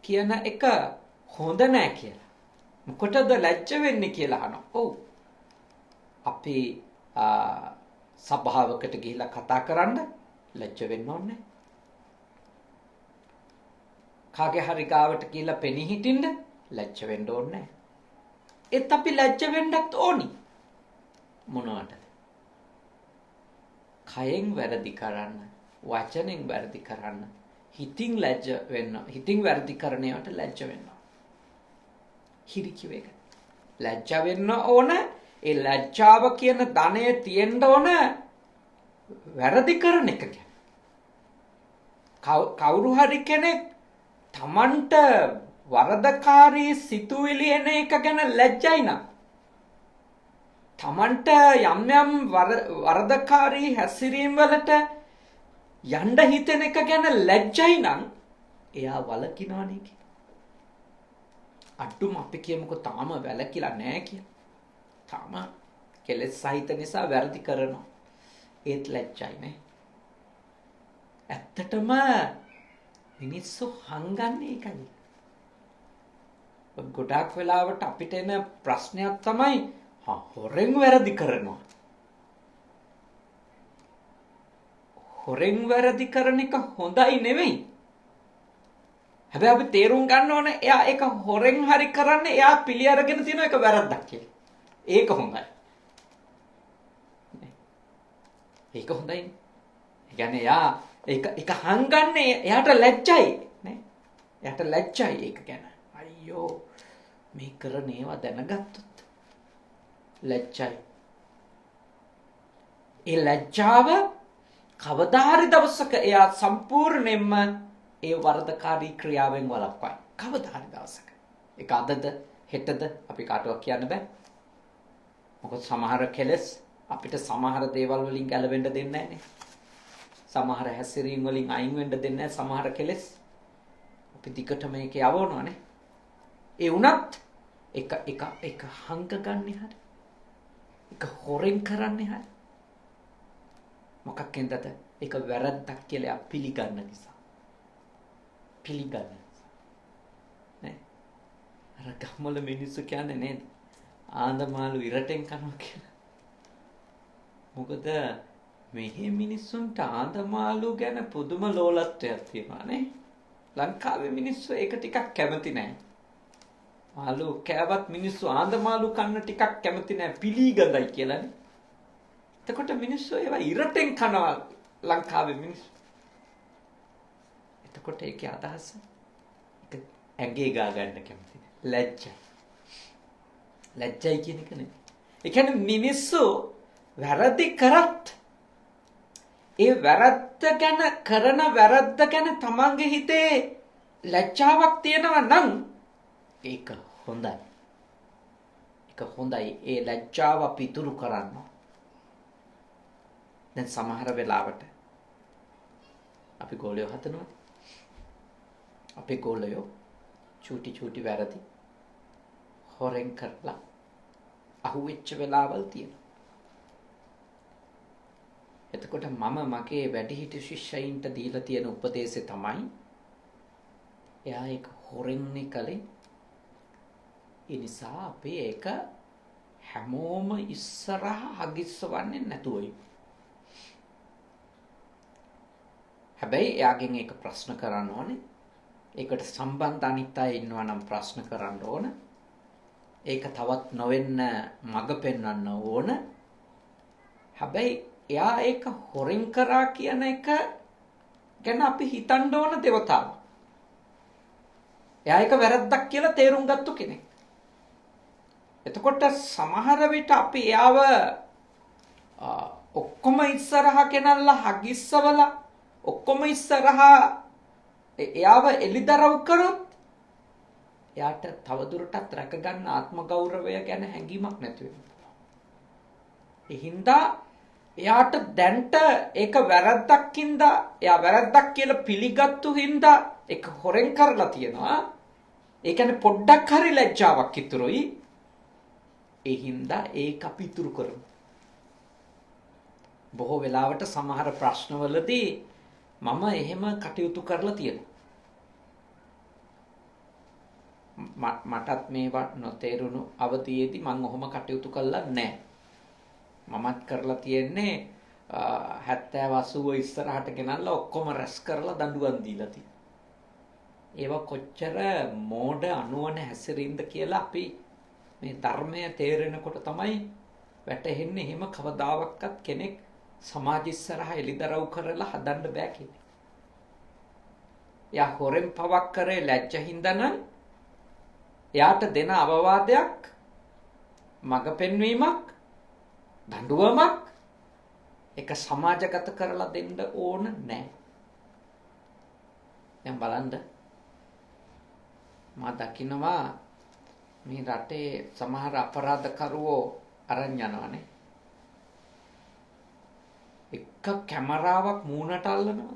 කියන එක හොඳ නෑ කියලා. මොකටද ලැජ්ජ වෙන්නේ කියලා අහනවා. ඔව්. අපි සභාවකට ගිහිල්ලා කතා කරන්න ලැජ්ජ වෙන්න ඕනේ. කාගේ හරි ගාවට ගිහිල්ලා පෙනී හිටින්න ලැජ්ජ වෙන්න ඕනේ. ඒත් අපි ලැජ්ජ වෙන්නත් ඕනි. මොනවටද? කයෙන් වැරදි කරන්න, වචනෙන් වැරදි කරන්න, හිතින් ලැජ්ජ වෙන්න, හිතින් වැරදි කරන ඒවාට ලැජ්ජ වෙන්න. හිරි කිව්ව එක. ලැජ්ජ වෙන්න ඕන. ඒ ලැජ්ජාව කියන ධනය තියෙන්න ඕන වැරදි කරන එක ගැන. කවුරු හරි කෙනෙක් Tamanට වරදකාරී සිතුවිලි එන එක ගැන ලැජ්ජයි නම් තමන්ට යම් යම් වරදකාරී හැසිරීම් වලට යන්න හිතෙන එක ගැන ලැජ්ජයි නම් එයා වලකිනවනේ කියලා. අඩුම අපි කියමුකෝ තාම වැලකිලා නැහැ කියලා. තාම කෙලෙස් සහිත නිසා වැරදි කරනවා. ඒත් ලැජ්ජයි නේ. ඇත්තටම මිනිස්සු හංගන්නේ ඒකයි. ගොඩාක් වෙලාවට අපිට එන ප්‍රශ්නයක් තමයි හොරෙන් වැරදි කරනවා. හොරෙන් වැරදි කරන එක හොඳයි නෙවෙයි. හැබැයි අපි තේරුම් ගන්න ඕනේ එයා ඒක හොරෙන් හරි කරන්නේ එයා පිළි අරගෙන තියෙන එක වැරද්දක් කියලා. ඒක හොඳයි. ඒක හොඳයි. ඒ කියන්නේ එයා ඒක හංගන්නේ එයාට ලැජ්ජයි නේ. එයාට ලැජ්ජයි ඒක ගැන. අයියෝ මේ කරන ඒවා දැනගත්තොත් ලැජ්ජයි. ඒ ලැජ්ජාව කවදා හරි දවසක එයා සම්පූර්ණයෙන්ම ඒ වරදකාරී ක්‍රියාවෙන් වළක්වයි. කවදා හරි දවසක. ඒක අදද හෙටද අපි කාටවත් කියන්න බෑ. මොකද සමහර කෙලෙස් අපිට සමහර දේවල් වලින් ගැලවෙන්න දෙන්නේ නැහනේ. සමහර හැසිරීම් වලින් අයින් වෙන්න දෙන්නේ නැහැ සමහර කෙලෙස්. අපි දිගට මේකේ යවනවානේ. ඒ වුණත් එක හංග ගන්න හරි. එක හොරෙන් කරන්නේ හරි. මොකක්ෙන්දද? ඒක වැරද්දක් කියලා පිළිගන්න නිසා. පිළිගන්න නිසා. නේ? අර ගම්වල මිනිස්සු කියන්නේ නේද? ආන්දමාළු ඉරටෙන් කනවා කියලා. මොකද මෙහි මිනිස්සුන්ට ආන්දමාළු ගැන පුදුම ලෝලත්වයක් තියෙනවා නේ. ලංකාවේ මිනිස්සු ඒක ටිකක් කැමති නැහැ. මාළු කෑවත් මිනිස්සු ආන්දමාළු කන්න ටිකක් කැමති නැහැ පිළිගඳයි කියලානේ. එතකොට මිනිස්සු ඒවා ඉරටෙන් කනවා ලංකාවේ මිනිස්සු. එතකොට ඒකේ අදහස ඒක ඇඟේ ගා ගන්න කැමති නැහැ. ලැජ්ජයි. ලැජ්ජයි කියන එක නේ. ඒ කියන්නේ මිනිස්සු වැරදි කරත් ඒ වැරද්ද ගැන කරන වැරද්ද ගැන තමන්ගේ හිතේ ලැජ්ජාවක් තියෙනවා නම් ඒක හොඳයි. ඒක හොඳයි. ඒ ලැජ්ජාව පිටුරු කරන්න. දැන් සමහර වෙලාවට අපි ගෝලයෝ හදනවා. අපේ ගෝලයෝ චූටි වැරදි හොරෙන් කරලා අහුවෙච්ච වෙලාවල් තියෙනවා. එතකොට මම මගේ වැඩිහිටි ශිෂ්‍යයින්ට දීලා තියෙන උපදේශය තමයි එයා ඒක හොරෙන්නේ කලේ. ඒ නිසා අපි ඒක හැමෝම ඉස්සරහ හගිස්සවන්නේ නැතුව ඉමු. හැබැයි එයාගෙන් ඒක ප්‍රශ්න කරන්න ඕනේ. ඒකට සම්බන්ධ අනිත් අය ඉන්නවා නම් ප්‍රශ්න කරන්න ඕන. ඒක තවත් නොවෙන්න මඟ පෙන්වන්න ඕන. හැබැයි එයා ඒක හොරෙන් කරා කියන එක ගැන අපි හිතන්න ඕන දෙවතාව. එයා ඒක වැරද්දක් කියලා තේරුම් ගත්ත කෙනෙක්. එතකොට සමහර විට අපි එයාව ඔක්කොම ඉස්සරහා කෙනල්ලා හගිස්සවලා ඔක්කොම ඉස්සරහා එයාව එලිදරව් කරොත් එයාට තවදුරටත් රැක ගන්න ආත්ම ගෞරවය ගැන හැඟීමක් නැති වෙනවා. ඒ හින්දා එයාට දැන්ට ඒක වැරද්දක් හින්දා එයා වැරද්දක් කියලා පිළිගත්තු හින්දා ඒක හොරෙන් කරලා තියෙනවා. ඒ කියන්නේ පොඩ්ඩක් හරි ලැජ්ජාවක් ඉතුරුයි. ඒ හින්දා ඒක අපි ඉතුරු කරමු. බොහෝ වෙලාවට සමහර ප්‍රශ්නවලදී මම එහෙම කටයුතු කරලා තියෙනවා. මටත් මේවා නොතේරුණු අවධියේදී මම ඔහොම කටයුතු කළා නැහැ. මමත් කරලා තියෙන්නේ 70 80 ඉස්සරහට ගෙනල්ලා ඔක්කොම රැස් කරලා දඬුවම් දීලා තියෙනවා. ඒවා කොච්චර මෝඩ අනුවන හැසිරින්ද කියලා අපි මේ ධර්මය තේරෙනකොට තමයි වැටහෙන්නේ. එහෙම කවදාවත් කෙනෙක් සමාජ ඉස්සරහා එලිදරව් කරලා හදන්න බෑ කියන්නේ. එයා හොරෙන් පවක් කරේ ලැජ්ජ හින්දා නම් එයාට දෙන අවවාදයක් මඟ පෙන්වීමක් දඬුවමක් එක සමාජගත කරලා දෙන්න ඕන නැහැ. දැන් බලන්න මා දකිනවා මේ රටේ සමහර අපරාධකරුවෝ අරන් යනවානේ. එක කැමරාවක් මූණට අල්ලනවා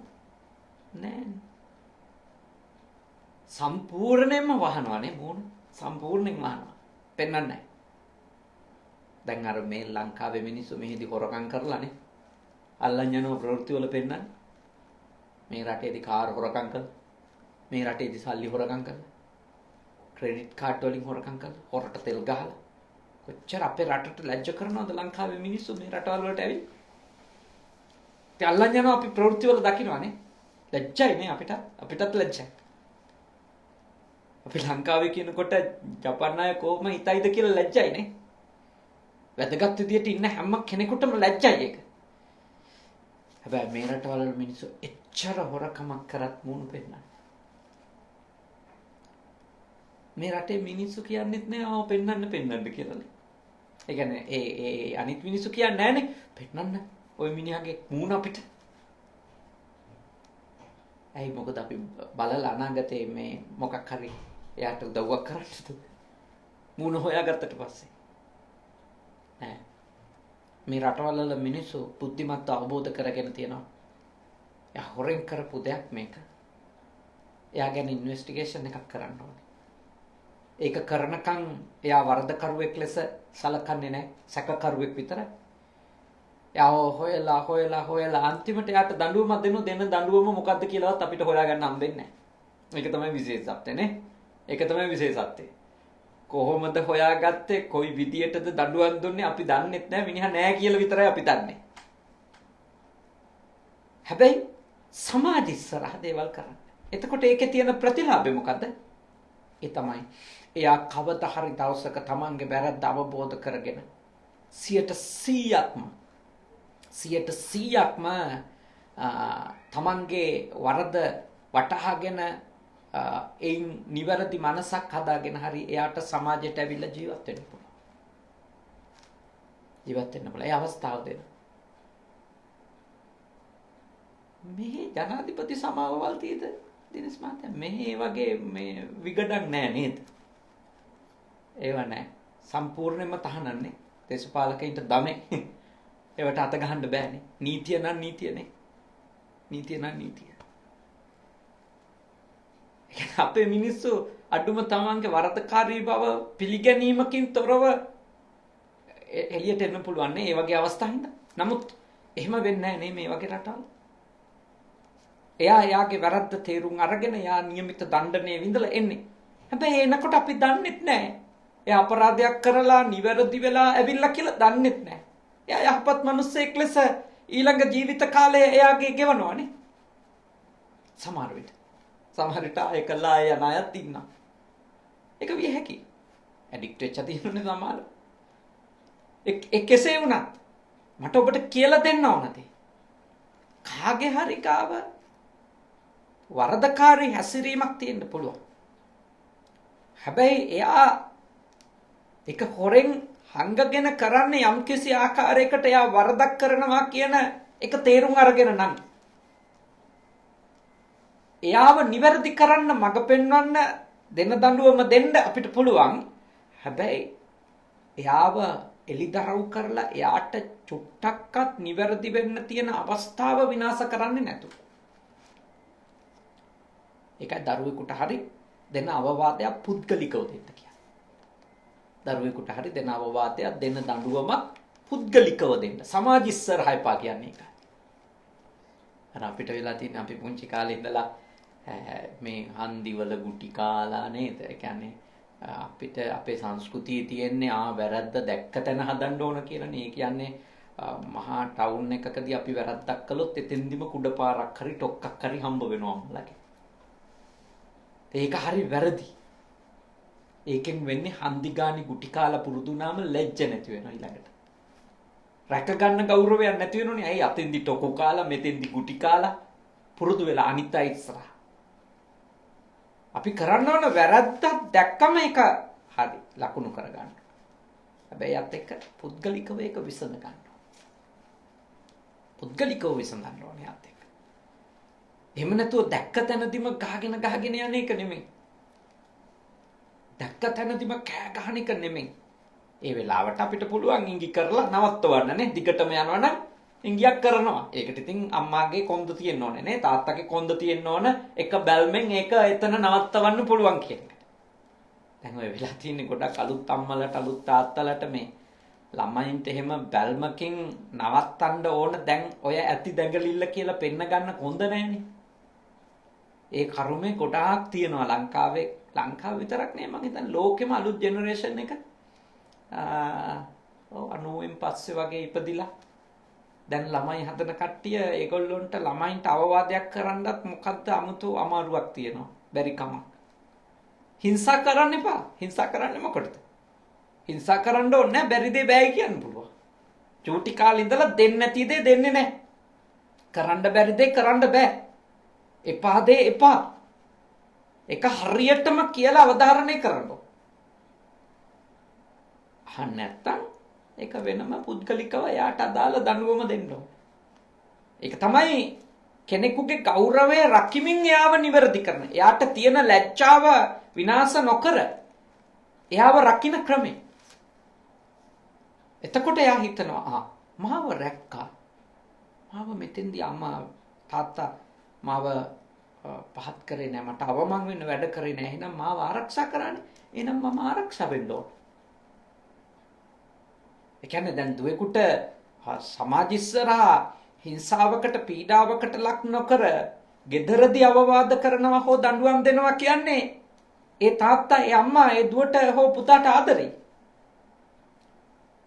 නෑ. සම්පූර්ණයෙන්ම වහනවානේ මූණ. සම්පූර්ණයෙන් වහනවා. පෙන්වන්නේ නැහැ. දැන් අර මේ ලංකාවේ මිනිස්සු මෙහිදී හොරකම් කරලානේ අල්ලන් යන ප්‍රවෘත්ති වල පෙන්නන්නේ. මේ රටේදී කාර් හොරකම් කළා. මේ රටේදී සල්ලි හොරකම් කළා. ක්‍රෙඩිට් කාඩ් වලින් හොරකම් කළා. හොරට තෙල් ගහලා. කොච්චර අපේ රටට ලැජ්ජ කරනවද ලංකාවේ මිනිස්සු මේ රටවල් වලට ඇවිත්. ඒ අල්ලන් යනවා අපි ප්‍රවෘත්ති වල දකින්නවානේ. ලැජ්ජයි නේ අපිටත් ලැජ්ජයි. අපි ලංකාවේ කියනකොට ජපාන් අය කොහොම හිතයිද කියලා ලැජ්ජයි නේ. වැදගත් විදියට ඉන්න හැම කෙනෙකුටම ලැජ්ජයි ඒක. හැබැයි මේ රටවල මිනිස්සු එච්චර හොරකමක් කරත් මුණු පෙන්නන්නේ. මේ රටේ මිනිස්සු කියන්නේත් නෑ ආව පෙන්නන්න කියලානේ. ඒ කියන්නේ ඒ අනිත් මිනිස්සු කියන්නේ නෑනේ පෙන්නන්න ওই මිනිහාගේ මූණ අපිට. ඇයි මොකද අපි බලලා අනාගතේ මේ මොකක් හරි එයාට උදව්වක් කරන්නද? මූණ හොයාගත්තට පස්සේ නෑ. මේ රටවල වල මිනිස්සු බුද්ධිමත් අවබෝධ කරගෙන තියෙනවා. එයා හොරෙන් කරපු දෙයක් මේක. එයා ගැන ඉන්වෙස්ටිගේෂන් එකක් කරන්න ඕනේ. ඒක කරනකම් එයා වරදකරුවෙක් ලෙස සලකන්නේ නැහැ. සැකකරුවෙක් විතරයි. එයා හොයලා අන්තිමට එයාට දඬුවමක් දෙන දඬුවම මොකද්ද කියලාවත් අපිට හොයාගන්න හම්බෙන්නේ නැහැ. ඒක තමයි විශේෂත්වය නේ. ඒක තමයි විශේෂත්වය. කොහොමද හොයාගත්තේ කොයි විදියටද දඬුවම් දුන්නේ අපි දන්නෙත් නැහැ. මිනිහා නැහැ කියලා විතරයි අපි දන්නේ. හැබැයි සමාජ ඉස්සරහ දේවල් කරන්න. එතකොට ඒකේ තියෙන ප්‍රතිලාභය මොකද්ද? ඒ තමයි එයා කවදා හරි දවසක තමන්ගේ වැරද්ද අවබෝධ කරගෙන 100%ක්ම තමන්ගේ වරද වටහාගෙන එයින් නිවැරදි මනසක් හදාගෙන හරි එයාට සමාජයට ඇවිල්ලා ජීවත් වෙන්න පුළුවන්. ඒ අවස්ථාව දෙන්න. මේ ජනාධිපති සමාවවල් තියෙද දිනස් මහත්තයා මේ වගේ මේ විගඩක් නෑ නේද? ඒව නෑ. සම්පූර්ණයෙන්ම තහනන්නේ. දේශපාලකයින්ට දමේ. ඒවට අත ගහන්න බෑනේ. නීතිය නම් නීතියනේ. නීතිය නම් නීතිය. අපේ මිනිස්සු අඩුම තමන්ගේ වරදකාරී බව පිළිගැනීමකින් තොරව එළියට එන්න පුළුවන් නේ. ඒ වගේ අවස්ථා හින්දා. නමුත් එහෙම වෙන්නේ නැහැ නේ මේ වගේ රටවල්. එයාගේ වැරද්ද තේරුම් අරගෙන එයා નિયમિત දණ්ඩනය විඳලා එන්නේ. හැබැයි එනකොට අපි දන්නෙත් නැහැ. එයා අපරාධයක් කරලා නිවැරදි වෙලා ඇවිල්ලා කියලා දන්නෙත් නැහැ. එයා යහපත් මිනිස්සෙක් ලෙස ඊළඟ ජීවිත කාලය එයාගේ ගෙවනවානේ. සමහර විට ආයෙ කළා යන අයත් ඉන්නවා. ඒක විය හැකියි. ඇඩික්ට් වෙච්ච තියෙනුනේ සමහර. ඒ කෙසේ වුණත් මට ඔබට කියලා දෙන්න ඕනදී. කාගේ හරි ගාව වරදකාරී හැසිරීමක් තියෙන්න පුළුවන්. හැබැයි එයා එක හොරෙන් හංගගෙන කරන්නේ යම්කිසි ආකාරයකට එයා වරදක් කරනවා කියන එක තේරුම් අරගෙන නම් එයාව නිවැරදි කරන්න මඟ පෙන්වන්න දෙන දඬුවම දෙන්න අපිට පුළුවන්. හැබැයි එයාව එලිදරව් කරලා එයාට චුට්ටක්වත් නිවැරදි වෙන්න තියෙන අවස්ථාව විනාශ කරන්නේ නැතුව. ඒකයි දරුවෙකුට හරි දෙන අවවාදයක් පුද්ගලිකව දෙන්න කියන්නේ. දරුවෙකුට හරි දෙන අවවාදයක් දෙන දඬුවමක් පුද්ගලිකව දෙන්න. සමාජ ඉස්සරහා එපා කියන්නේ ඒකයි. අර අපිට වෙලා තියෙන අපි පුංචි කාලේ ඉඳලා මේ හන්දිවල ගුටි කාලා නේද? ඒ කියන්නේ අපිට අපේ සංස්කෘතියේ තියෙන්නේ වැරද්ද දැක්ක තැන හදන්න ඕන කියලානේ. ඒ කියන්නේ මහා ටවුන් එකකදී අපි වැරද්දක් කළොත් එතෙන්දිම කුඩ පාරක් හරි ටොක්ක්ක් හරි හම්බ වෙනවා අම්මලාගේ. ඒක හරි වැරදි. ඒකෙන් වෙන්නේ හන්දි ගානි ගුටි කාලා පුරුදු වුණාම ලැජ්ජ නැති වෙනවා ඊළඟට. රැක ගන්න ගෞරවයක් නැති වෙනෝනේ. ඇයි අතෙන්දි ටොකෝ කාලා මෙතෙන්දි ගුටි කාලා පුරුදු වෙලා අනිත් අය ඉස්සරහ. අපි කරන්න ඕන වැරද්දක් දැක්කම ඒක හරි ලකුණු කරගන්න. හැබැයි අත් එක්ක පුද්ගලිකව ඒක විසඳ ගන්න. පුද්ගලිකව විසඳන්න ඕනේ අත් එක්ක. එහෙම නැතුව දැක්ක තැනදීම ගහගෙන යන එක නෙමෙයි. දැක්ක තැනදිම කෑ ගහන එක නෙමෙයි. ඒ වෙලාවට අපිට පුළුවන් ඉඟි කරලා නවත්තවන්න නේ. දිගටම යනවනම් ඉඟියක් කරනවා. ඒකට ඉතින් අම්මාගේ කොන්ද තියෙන්න ඕනේ නේ. තාත්තගේ කොන්ද තියෙන්න ඕන. එක බැල්මෙන් ඒක එතන නවත්තවන්න පුළුවන් කියන එක. දැන් ඔය වෙලා තියෙන්නේ ගොඩක් අලුත් අම්මලට අලුත් තාත්තලට මේ ළමයින්ට එහෙම බැල්මකින් නවත්තන්න ඕන දැන් ඔය ඇති දැඟලිල්ල කියලා පෙන්න ගන්න කොන්ද නැහැනේ. ඒ කරුමේ ගොඩාක් තියෙනවා ලංකාව විතරක් නේ මම හිතන්නේ ලෝකෙම අලුත් ජෙනරේෂන් එක 90න් පස්සේ වගේ ඉපදිලා දැන් ළමයි හදන කට්ටිය ඒගොල්ලොන්ට ළමයින්ට අවවාදයක් කරන්නත් මොකද්ද අමුතු අමාරුවක් තියෙනවා බැරි කමක්. හිංසා කරන්න එපා. හිංසා කරන්නේ මොකටද? හිංසා කරන්න ඕනේ නැහැ. බැරි දේ බෑයි කියන්න පුළුවන්. චූටි කාලේ ඉඳලා දෙන්නේ නැති දේ දෙන්නේ නැහැ. කරන්න බැරි දේ කරන්න බෑ. එපා දේ එපා. ඒක හරියටම කියලා අවධාරණය කරන්න ඕන. අහන්න නැත්තම් ඒක වෙනම පුද්ගලිකව යාට අදාළ දඬුවම දෙන්න ඕන. ඒක තමයි කෙනෙකුගේ ගෞරවය රකිමින් එයාව නිවැරදි කරන. එයාට තියෙන ලැජ්ජාව විනාශ නොකර එයාව රකින්න ක්‍රමය. එතකොට එයා හිතනවා මාව රැක්කා. මාව මෙතෙන්දී අම්මා තාත්තා මාව පහත් කරේ නැහැ. මට අවමන් වෙන්න වැඩ කරේ නැහැ. එහෙනම් මාව ආරක්ෂා කරන්නේ. එහෙනම් මම ආරක්ෂා වෙන්න ඕන. ඒ කියන්නේ දැන් දුවෙකුට සමාජ ඉස්සරහා හිංසාවකට පීඩාවකට ලක් නොකර ගෙදරදී අවවාද කරනවා හෝ දඬුවම් දෙනවා කියන්නේ ඒ තාත්තා ඒ අම්මා ඒ දුවට හෝ පුතාට ආදරෙයි.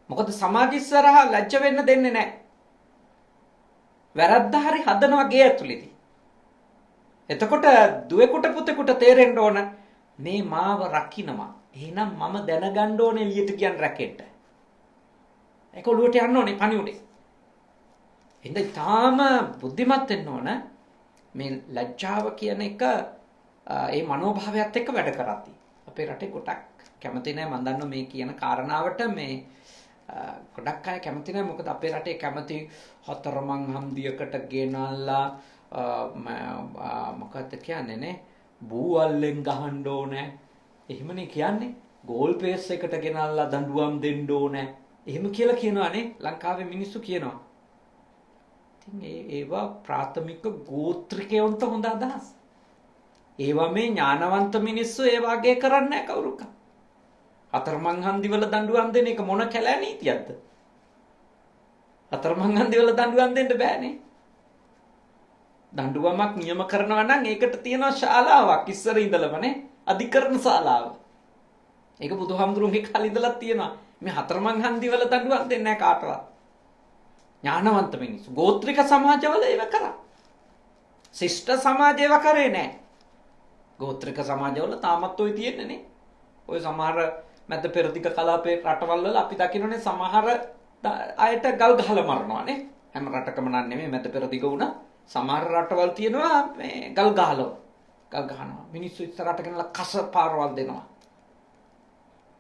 මොකද සමාජ ඉස්සරහා ලැජ්ජ වෙන්න දෙන්නේ නැහැ. වැරද්ද හරි හදනවා ගේ ඇතුළේදී. එතකොට දුවෙකුට පුතෙකුට තේරෙන්න ඕන මේ මාව රකින්නවා. එහෙනම් මම දැනගන්න ඕනේ එළියට කියන්න රැකෙන්න. ඒක ඔළුවට යන්න ඕනේ පණිවුඩේ. එහෙනම් තාම බුද්ධිමත් වෙන්න ඕන මේ ලැජ්ජාව කියන එක ඒ මනෝභාවයත් එක්ක වැඩ කරද්දී. අපේ රටේ ගොඩක් කැමති නැහැ මම දන්නවා මේ කියන කාරණාවට මේ ගොඩක් අය කැමති නැහැ මොකද අපේ රටේ කැමති හතරමං හන්දියකට ගෙනල්ලා මොකක්ද කියන්නේ නේ බූවල්ලෙන් ගහන්න ඕනේ. එහෙමනේ කියන්නේ. ගෝල් පේස් එකට ගෙනල්ලා දඬුවම් දෙන්න ඕනේ. එහෙම කියලා කියනවානේ ලංකාවේ මිනිස්සු කියනවා. ඉතින් ඒවා ප්‍රාථමික ගෝත්‍රිකයන්ට හොඳ අදහස්. ඒවා මේ ඥානවන්ත මිනිස්සු ඒ වගේ කරන්නේ නැහැ කවුරුක. හතරමං හන්දිවල දඬුවම් දෙන එක මොන කැලෑ නීතියක්ද? හතරමං හන්දිවල දඬුවම් දෙන්න බෑනේ. දඬුවමක් නියම කරනවා නම් ඒකට තියෙනවා ශාලාවක් ඉස්සර ඉඳලමනේ අධිකරණ ශාලාව. ඒක බුදුහාමුදුරුවන්ගේ කාලේ ඉඳලා තියෙනවා. මේ හතරමං හන්දිවල දඬුවම් දෙන්නේ නැහැ කාටවත්. ඥානවන්ත මිනිස්සු ගෝත්‍රික සමාජවල ඒව කරා. ශිෂ්ට සමාජ ඒව කරේ නැහැ. ගෝත්‍රික සමාජවල තාමත් ඔය තියෙන්නේ නේ. ඔය සමහර මැද පෙරදිග කලාපේ රටවල් වල අපි දකින්නේ සමහර අයට ගල් ගහලා මරනවා නේ. හැම රටකම නන් නෙමෙයි මැද පෙරදිග වුණා. සමහර රටවල් තියෙනවා මේ ගල් ගහනවා. මිනිස්සු ඉස්සරහට ගෙනලා කස පාරවල් දෙනවා.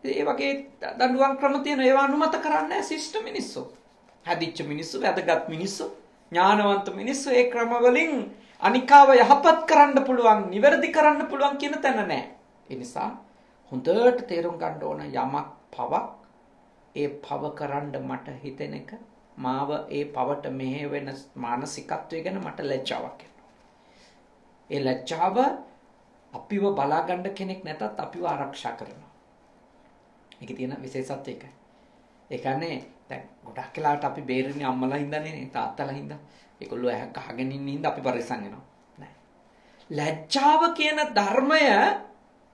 ඒ වගේ දඬුවම් ක්‍රම තියෙන ඒවා අනුමත කරන්නේ නැහැ ශිෂ්ට මිනිස්සු. හැදිච්ච මිනිස්සු, වැදගත් මිනිස්සු, ඥානවන්ත මිනිස්සු ඒ ක්‍රම වලින් අනිකාව යහපත් කරන්න පුළුවන්, නිවැරදි කරන්න පුළුවන් කියන තැන නැහැ. ඒ නිසා හොඳට තේරුම් ගන්න ඕන යමක් පවක් ඒ පව කරන්න මට හිතෙන එක මාව ඒ පවට මෙහෙ වෙන මානසිකත්වය ගැන මට ලැජ්ජාවක් එනවා. ඒ ලැජ්ජාව අපිව බලා ගන්න කෙනෙක් නැතත් අපිව ආරක්ෂා කරනවා. ඒකේ තියෙන විශේෂත්වය ඒකයි. ඒ කියන්නේ දැන් ගොඩක් වෙලාවට අපි බේරෙන්නේ අම්මලා හින්දානේ තාත්තලා හින්දා. ඒගොල්ලෝ ඇහක් අහගෙන ඉන්න හින්දා අපි පරිස්සම් වෙනවා. නෑ. ලැජ්ජාව කියන ධර්මය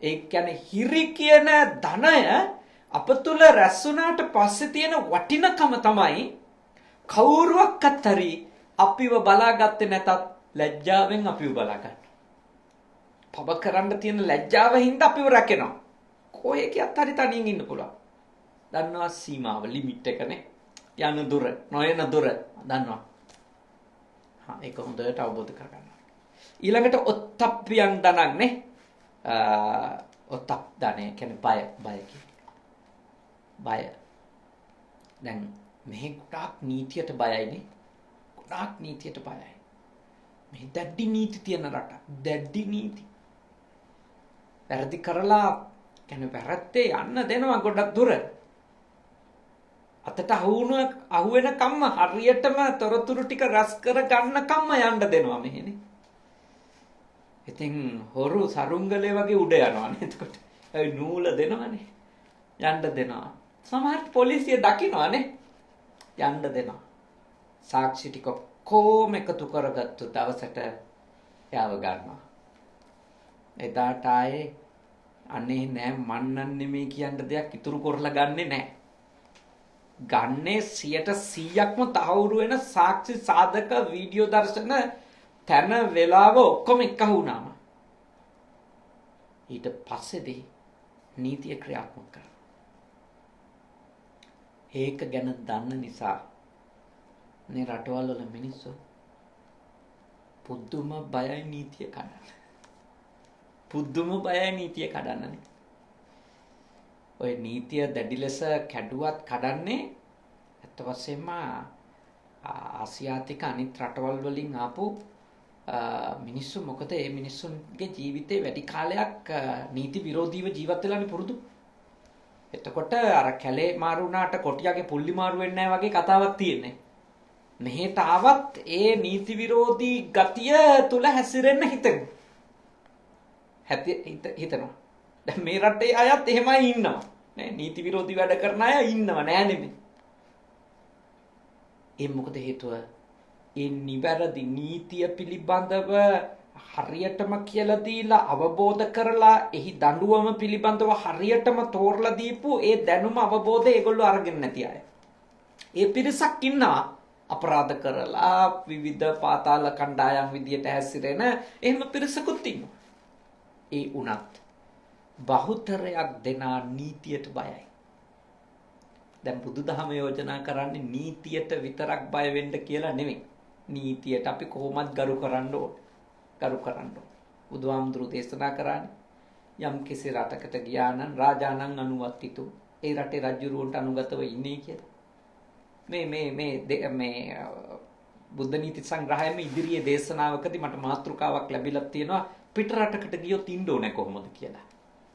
ඒ කියන්නේ හිරි කියන ධනය අප තුල රැස්ුණාට පස්සේ තියෙන වටිනකම තමයි කවුරුවක්වත් හරි අපිව බලාගත්තේ නැතත් ලැජ්ජාවෙන් අපිව බලා ගන්න. පව කරන්න තියෙන ලැජ්ජාව හින්දා අපිව රැකෙනවා. කොහේ කියත් හරි තනියෙන් ඉන්න පුළුවන්. දන්නවා සීමාව ලිමිට් එකනේ. යන දුර, නොයන දුර දන්නවා. ඒක හොඳට අවබෝධ කරගන්න. ඊළඟට ඔත්තප්පියන් දනක් නේ. ඔත්තප් දනේ කියන්නේ බය කියන්නේ. බය. දැන් මේ ගොඩාක් නීතියට බයයිනේ. ගොඩාක් නීතියට බයයි. මේ දැඩි නීති තියෙන රට. දැඩි නීති. වැරදි කරලා කියන්නේ වැරද්දේ යන්න දෙනවා ගොඩක් දුර. අතට අහුවෙන කම්ම හරියටම තොරතුරු ටික රස කර ගන්න කම්ම යන්න දෙනවා මෙහෙනේ. ඉතින් හොරු සරුංගලේ වගේ උඩ යනවානේ. එතකොට ඒ නූල දෙනවානේ. යන්න දෙනවා. සමහර පොලිසිය දකින්නවානේ. යන්න දෙනවා. සාක්ෂි ටික කොහොම එකතු කරගත්තු දවසට යව ගන්නවා. එදාට ආයේ අනේ නෑ මන්නන් නෙමෙයි කියන්න දෙයක් ඉතුරු කරලා ගන්නෙ නෑ. ගන්නේ 100%ක්ම තහවුරු වෙන සාක්ෂි සාධක වීඩියෝ දර්ශන තැන වෙලාව ඔක්කොම එක වුණාම ඊට පස්සේදී නීතිය ක්‍රියාත්මක කරනවා. ඒක ගැන දන්න නිසා මේ රටවල් වල මිනිස්සු පුදුම බයයි නීතිය කඩන්න. පුදුම බයයි නීතිය කඩන්නනේ. ඔය නීතිය දැඩි ලෙස කැඩුවත් කඩන්නේ ඇත්ත වශයෙන්ම ආසියාතික අනිත් රටවල් වලින් ආපු මිනිස්සු. මොකද මේ මිනිස්සුන්ගේ ජීවිතේ වැඩි කාලයක් නීති විරෝධීව ජීවත් වෙලානේ පුරුදු. එතකොට අර කැලේ මාරු වුණාට කොටියාගේ පුල්ලි මාරු වෙන්නේ නැහැ වගේ කතාවක් තියෙන්නේ. මෙහෙට ආවත් ඒ නීති විරෝධී ගතිය තුල හැසිරෙන්න හිතනවා. දැන් මේ රටේ අයත් එහෙමයි ඉන්නවා. නේ නීති විරෝධී වැඩ කරන අය ඉන්නවා නෑ නෙමෙයි. ඒ මොකද හේතුව? ඒ නිවැරදි නීතිය පිළිබඳව හරියටම කියලා දීලා අවබෝධ කරලා එහි දඬුවම පිළිබඳව හරියටම තෝරලා දීපු ඒ දැනුම අවබෝධය ඒගොල්ලෝ අරගෙන නැති අය. ඒ පිරිසක් ඉන්නවා අපරාධ කරලා විවිධ පාතාල කණ්ඩායම් විදියට හැසිරෙන එහෙම පිරිසකුත් ඉන්නවා. ඒ උනත් බහුතරයක් දෙනා නීතියට බයයි. දැන් බුදුදහම යෝජනා කරන්නේ නීතියට විතරක් බය වෙන්න කියලා නෙමෙයි. නීතියට අපි කොහොමත් ගරු කරන්න ඕන. බුදුහාමුදුරු දේශනා කරන්නේ යම් කිසි රටකට ගියා නම් රාජානං අනුවත්තිතු ඒ රටේ රජුරුවන්ට අනුගතව ඉන්නේ කියලා. මේ බුද්ධ නීති සංග්‍රහයේම ඉදිරියේ දේශනාවකදී මට මාතෘකාවක් ලැබිලා තියෙනවා පිට රටකට ගියොත් ඉන්න ඕනේ කොහොමද කියලා.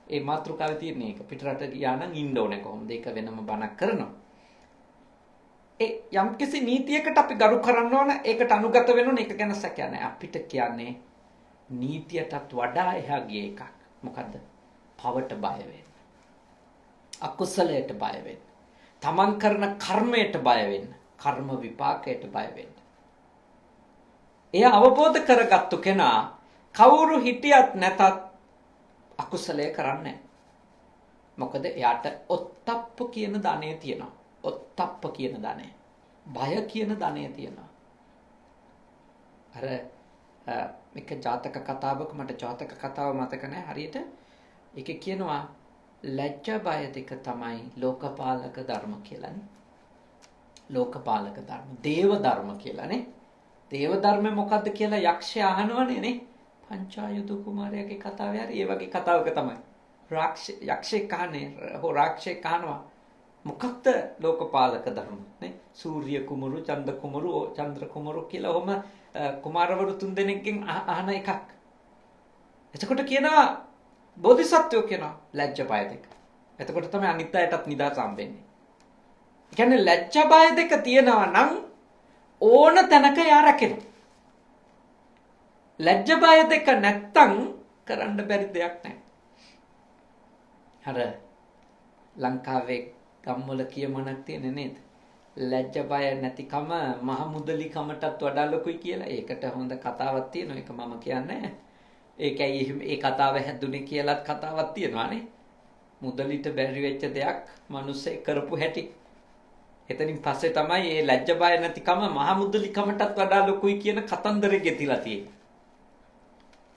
ඒ මාතෘකාවේ තියෙන එක පිට රට ගියා නම් ඉන්න ඕනේ කොහොමද? ඒක වෙනම බණක් කරනවා. ඒ යම්කිසි නීතියකට අපි ගරු කරන්න ඕන, ඒකට අනුගත වෙන්න ඕන. ඒක ගැන සැකයක් නැහැ. අපිට කියන්නේ නීතියටත් වඩා එහා ගිය එකක්. මොකද්ද? පවට බය වෙන්න. අකුසලයට බය වෙන්න. තමන් කරන කර්මයට බය වෙන්න. කර්ම විපාකයට බය වෙන්න. එය අවබෝධ කරගත්තු කෙනා කවුරු හිටියත් නැතත් අකුසලයේ කරන්නේ. මොකද එයාට ඔත්තප්ප කියන ධනෙ තියෙනවා. ඔත්තප්ප කියන ධනෙ. බය කියන ධනෙ තියෙනවා. අර එක ජාතක කතාවක මට ජාතක කතාව මතක නැහැ හරියට. ඒකේ කියනවා ලැජ්ජා බය දෙක තමයි ලෝකපාලක ධර්ම කියලානේ. ලෝකපාලක ධර්ම, දේව ධර්ම කියලානේ. දේව ධර්ම මොකද්ද කියලා යක්ෂයා අහනවනේ නේ. පංචායුධ කුමාරයාගේ කතාවේ හරි ඒ වගේ කතාවක තමයි. යක්ෂයෙක් අහන්නේ රාක්ෂයෙක් අහනවා මොකක්ද ලෝකපාලක ධර්ම නේ? සූර්ය කුමරු, චන්ද්‍ර කුමරු කියලා ඔහම කුමාරවරු තුන් දෙනෙක්ගෙන් අහන එකක්. එතකොට කියනවා බෝධිසත්වෝ කියනවා ලැජ්ජ බය දෙක. එතකොට තමයි අනිත් අයටත් නිදහස හම්බෙන්නේ. ඒ කියන්නේ ලැජ්ජ බය දෙක තියෙනවා නම් ඕන තැනක යා රැකෙනවා. ලැජ්ජ බය දෙක නැත්තම් කරන්න බැරි දෙයක් නැහැ. අර ලංකාවේ ගම්වල කියමනක් තියෙන නේද? ලැජ්ජ බය නැතිකම මහ මුදලිකමටත් වඩා ලොකුයි කියලා. ඒකට හොඳ කතාවක් තියෙනවා. ඒක මම කියන්නේ. ඒකයි ඒ කතාව හැදුනේ කියලාත් කතාවක් තියෙනවානේ. මුදලිට බැරි වෙච්ච දෙයක් මිනිස්සේ කරපු හැටි. එතනින් පස්සේ තමයි මේ ලැජ්ජ බය නැතිකම මහ මුදලිකමටත් වඩා ලොකුයි කියන කතන්දරේ ගෙතිලා තියෙන්නේ.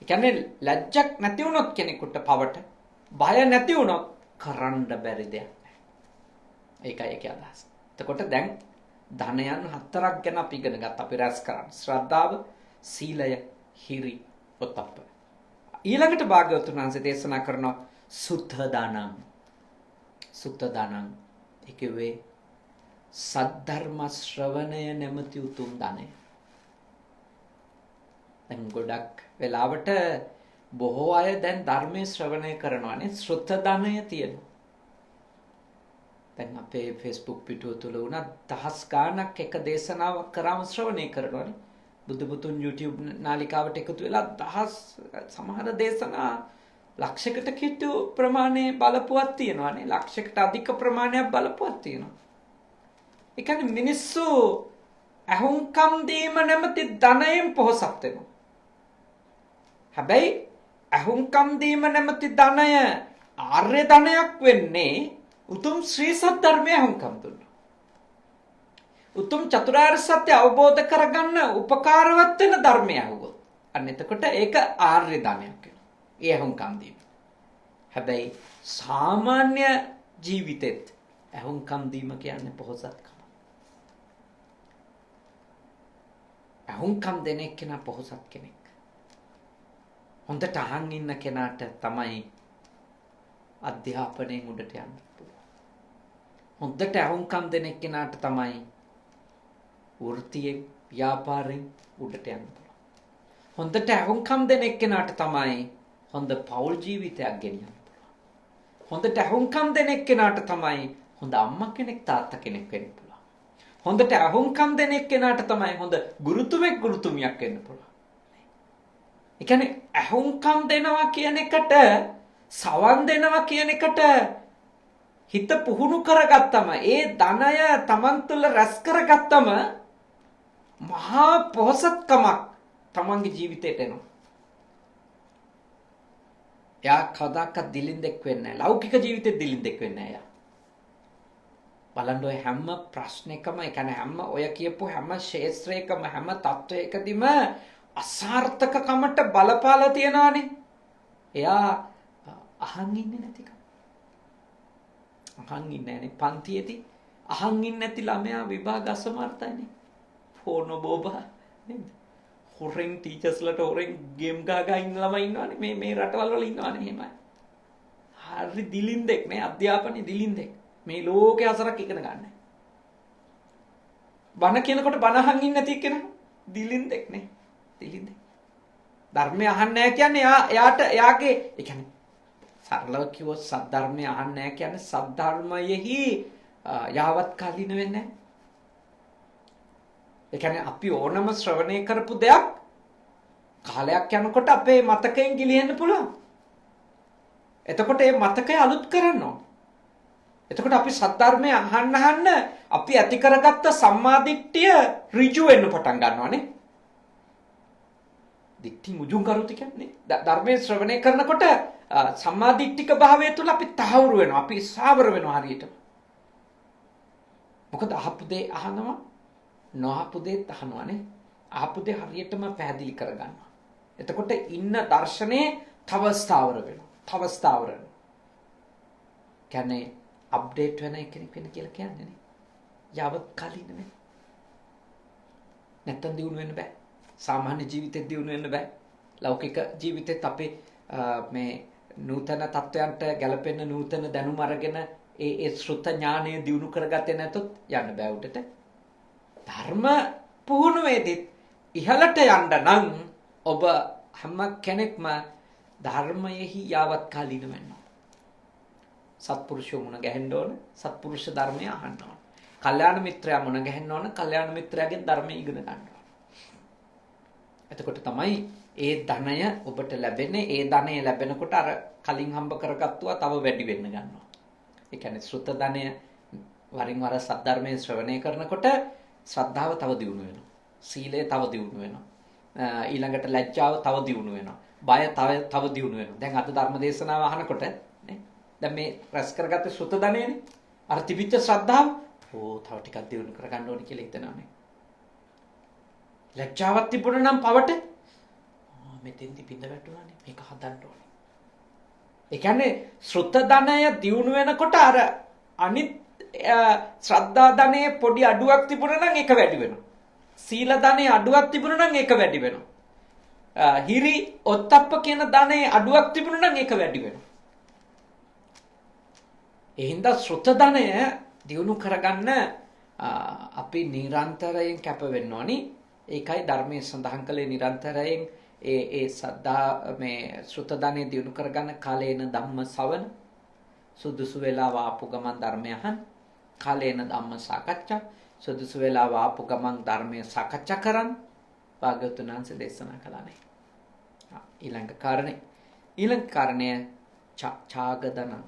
ඒ කියන්නේ ලැජ්ජක් නැති වුණොත් කෙනෙකුට පවට බය නැති වුණොත් කරන්න බැරි දෙයක් නැහැ. ඒකයි ඒකේ අදහස. එතකොට දැන් ධනයන් හතරක් ගැන අපි ඉගෙන ගත්තා. අපි රැස් කරන්නේ ශ්‍රද්ධාව, සීලය, හිරි, ඔත්තප්ප. ඊළඟට භාග්‍යවතුන් වහන්සේ දේශනා කරනවා සුද්ධ දානං. සුද්ධ දානං ඒකේ සද්ධර්ම ශ්‍රවණය නැමැති උතුම් ධනය. දැන් ගොඩක් වෙලාවට බොහෝ අය දැන් ධර්මයේ ශ්‍රවණය කරනවානේ ශ්‍රුත ධනය තියෙනවා. දැන් අපේ Facebook පිටුව තුල වුණා දහස් ගාණක් එක දේශනාවක් කරාම ශ්‍රවණය කරනවානේ. බුදුබුතුන් YouTube නාලිකාවට එකතු වෙලා දහස් සමහර දේශනා ලක්ෂයකට කිට්ටු ප්‍රමාණයේ බලපුවක් තියෙනවානේ. ලක්ෂයකට අධික ප්‍රමාණයක් බලපුවක් තියෙනවා. ඒ කියන්නේ මිනිස්සු අහුම්කම් දීම නැමැති ධනයෙන් පොහොසත් වෙනවා. හැබැයි අහුම්කම් දීම නැමැති ධනය ආර්ය ධනයක් වෙන්නේ උතුම් ශ්‍රී සද්ධර්මයේ අහුම්කම් දුන්නා. උතුම් චතුරාර්ය සත්‍ය අවබෝධ කරගන්න උපකාරවත් වෙන ධර්මය අහුවොත්. අන්න එතකොට ඒක ආර්ය ධනයක් වෙනවා. ඒ අහුම්කම් දීම. හැබැයි සාමාන්‍ය ජීවිතෙත් අහුම්කම් දීම කියන්නේ පොහොසත්කම. අහුම්කම් දෙන කෙනා පොහොසත් කෙනෙක්. හොඳට අහන් ඉන්න කෙනාට තමයි අධ්‍යාපනයෙන් උඩට යන්න පුළුවන්. හොඳට අහුම්කම් දෙන කෙනාට තමයි වෘත්තියෙන් ව්‍යාපාරයෙන් උඩට යන්න පුළුවන්. හොඳට අහුම්කම් දෙන කෙනාට තමයි හොඳ පෞල් ජීවිතයක් ගෙනියන්න පුළුවන්. හොඳට අහුම්කම් දෙන කෙනාට තමයි හොඳ අම්මා කෙනෙක් තාත්තා කෙනෙක් වෙන්න පුළුවන්. හොඳට අහුම්කම් දෙන කෙනාට තමයි හොඳ ගුරුතුමෙක් ගුරුතුමියක් වෙන්න පුළුවන්. ඒ කියන්නේ අහුම්කම් දෙනවා කියන එකට සවන් දෙනවා කියන එකට හිත පුහුණු කරගත්තම ඒ ධනය තමන් තුළ රැස් කරගත්තම මහා පොහොසත්කමක් තමන්ගේ ජීවිතේට එනවා. එයා කවදාකවත් දිලින්දෙක් වෙන්නේ නැහැ. ලෞකික ජීවිතේ දිලින්දෙක් වෙන්නේ නැහැ. බලන්න ඔය හැම ප්‍රශ්නයකම ඒ කියන්නේ හැම ඔය කියපු හැම ශේත්‍රයකම හැම තත්වයකදීම අසාර්ථකකමට බලපාලා තියනවානේ. එයා අහන් ඉන්නේ නැතිකම. අහන් ඉන්නේ නැනේ පන්තියේදී අහන් ඉන්නේ නැති ළමයා විභාග අසමර්ථයිනේ. ෆෝන බෝබා නේද? හොරෙන් ටීචර්ස්ලට හොරෙන් ගේම් ගාගා ඉන්න ළමයි ඉන්නවානේ මේ රටවල් වල ඉන්නවානේ එහෙමයි. හරි දිලින්දෙක් නේ අධ්‍යාපනයේ දිලින්දෙක්. මේ ලෝකේ අසරක් ඉගෙන ගන්න. බණ කියනකොට බණ අහන් ඉන්නේ නැති කෙනා දිලින්දෙක් නේ. දිලින්දෙක්. ධර්මය අහන්නේ නැහැ කියන්නේ එයාගේ ඒ කියන්නේ සරලව කිව්වොත් සද්ධර්මය අහන්නේ නැහැ කියන්නේ සද්ධර්මයෙහි යාවත් කාලීන වෙන්නේ නැහැ. ඒ කියන්නේ අපි ඕනම ශ්‍රවණය කරපු දෙයක් කාලයක් යනකොට අපේ මතකයෙන් ගිලිහෙන්න පුළුවන්. එතකොට මේ මතකය අලුත් කරන්න ඕන. එතකොට අපි සද්ධර්මය අහන්න අපි ඇති කරගත්ත සම්මාදිට්ඨිය ඍජු වෙන්න පටන් ගන්නවානේ. දිට්ඨි මුජුන් කරුති කියන්නේ ධර්මයේ ශ්‍රවණය කරනකොට සම්මාදිට්ඨික භාවය තුළ අපි තහවුරු වෙනවා. අපි සාවර වෙනවා හරියටම. මොකද අහපු දේ අහනවා නොඅහපු දේ අහනවානේ. අහපු දේ හරියටම පැහැදිලි කරගන්නවා. එතකොට ඉන්න දර්ශනේ තව ස්ථාවර වෙනවා. තව ස්ථාවර වෙනවා. කියන්නේ අප්ඩේට් වෙන කෙනෙක් වෙන කියලා කියන්නේ නේ. යාවත් කාලින වෙන. නැත්තම් දියුණු වෙන්න බෑ. සාමාන්‍ය ජීවිතෙත් දියුණු වෙන්න බෑ. ලෞකික ජීවිතෙත් අපේ මේ නූතන තත්වයන්ට ගැලපෙන නූතන දැනුම අරගෙන ඒ ශ්‍රුත ඥානය දියුණු කරගත්තේ නැතොත් යන්න බෑ උඩට. ධර්ම පුහුණුවේදී ඉහළට යන්න නම් ඔබ හැම කෙනෙක්ම ධර්මයෙහි යාවත් කාලීන වෙන්න ඕන. සත්පුරුෂෝ මුණ ගැහෙන්න ඕන. සත්පුරුෂ ධර්මය අහන්න ඕන. කල්යාණ මිත්‍රයා මුණ ගැහෙන්න ඕන. කල්යාණ මිත්‍රයාගෙන් ධර්මය ඉගෙන ගන්න ඕන. එතකොට තමයි ඒ ධනය ඔබට ලැබෙන්නේ. ඒ ධනය ලැබෙනකොට අර කලින් හම්බ කරගත්තුවා තව වැඩි වෙන්න ගන්නවා. ඒ කියන්නේ ශ්‍රුත ධනය වරින් වර සද්ධර්මයේ ශ්‍රවණය කරනකොට ශ්‍රද්ධාව තව දියුණු වෙනවා. සීලය තව දියුණු වෙනවා. ඊළඟට ලැජ්ජාව තව දියුණු වෙනවා. බය තව දියුණු වෙනවා. දැන් අද ධර්ම දේශනාව අහනකොට නේ දැන් මේ රැස් කරගත්ත ශ්‍රුත ධනයනේ අර තිබිච්ච ශ්‍රද්ධාව තව ටිකක් දියුණු කරගන්න ඕනේ කියලා හිතනවානේ. ලැජ්ජාවක් තිබුණා නම් පවට මෙතෙන්දි පින්ද වැටුණානේ මේක හදන්න ඕනේ. ඒ කියන්නේ ශ්‍රුත ධනය දියුණු වෙනකොට අර අනිත් ශ්‍රද්ධා ධනයේ පොඩි අඩුවක් තිබුණා නම් ඒක වැඩි වෙනවා. සීල ධනයේ අඩුවක් තිබුණා නම් ඒක වැඩි වෙනවා. හිරි ඔත්තප්ප කියන ධනයේ අඩුවක් තිබුණා නම් ඒක වැඩි වෙනවා. ඒ හින්දා ශ්‍රුත ධනය දියුණු කරගන්න අපි නිරන්තරයෙන් කැප වෙන්න ඕනි. ඒකයි ධර්මයේ සඳහන් කළේ නිරන්තරයෙන් ඒ සද්දා මේ ශ්‍රුත ධනෙ දිනු කරගන්න කාලේන ධම්ම ශ්‍රවණ සුදුසු වෙලාව ආපු ගමන් ධර්මය අහන්න කාලේන ධම්ම සාකච්ඡා සුදුසු වෙලාව ආපු ගමන් ධර්මය සාකච්ඡා කරන්න භාග්‍යවතුන් වහන්සේ දේශනා කළානේ. ඊළඟ කාරණය ඡාගදන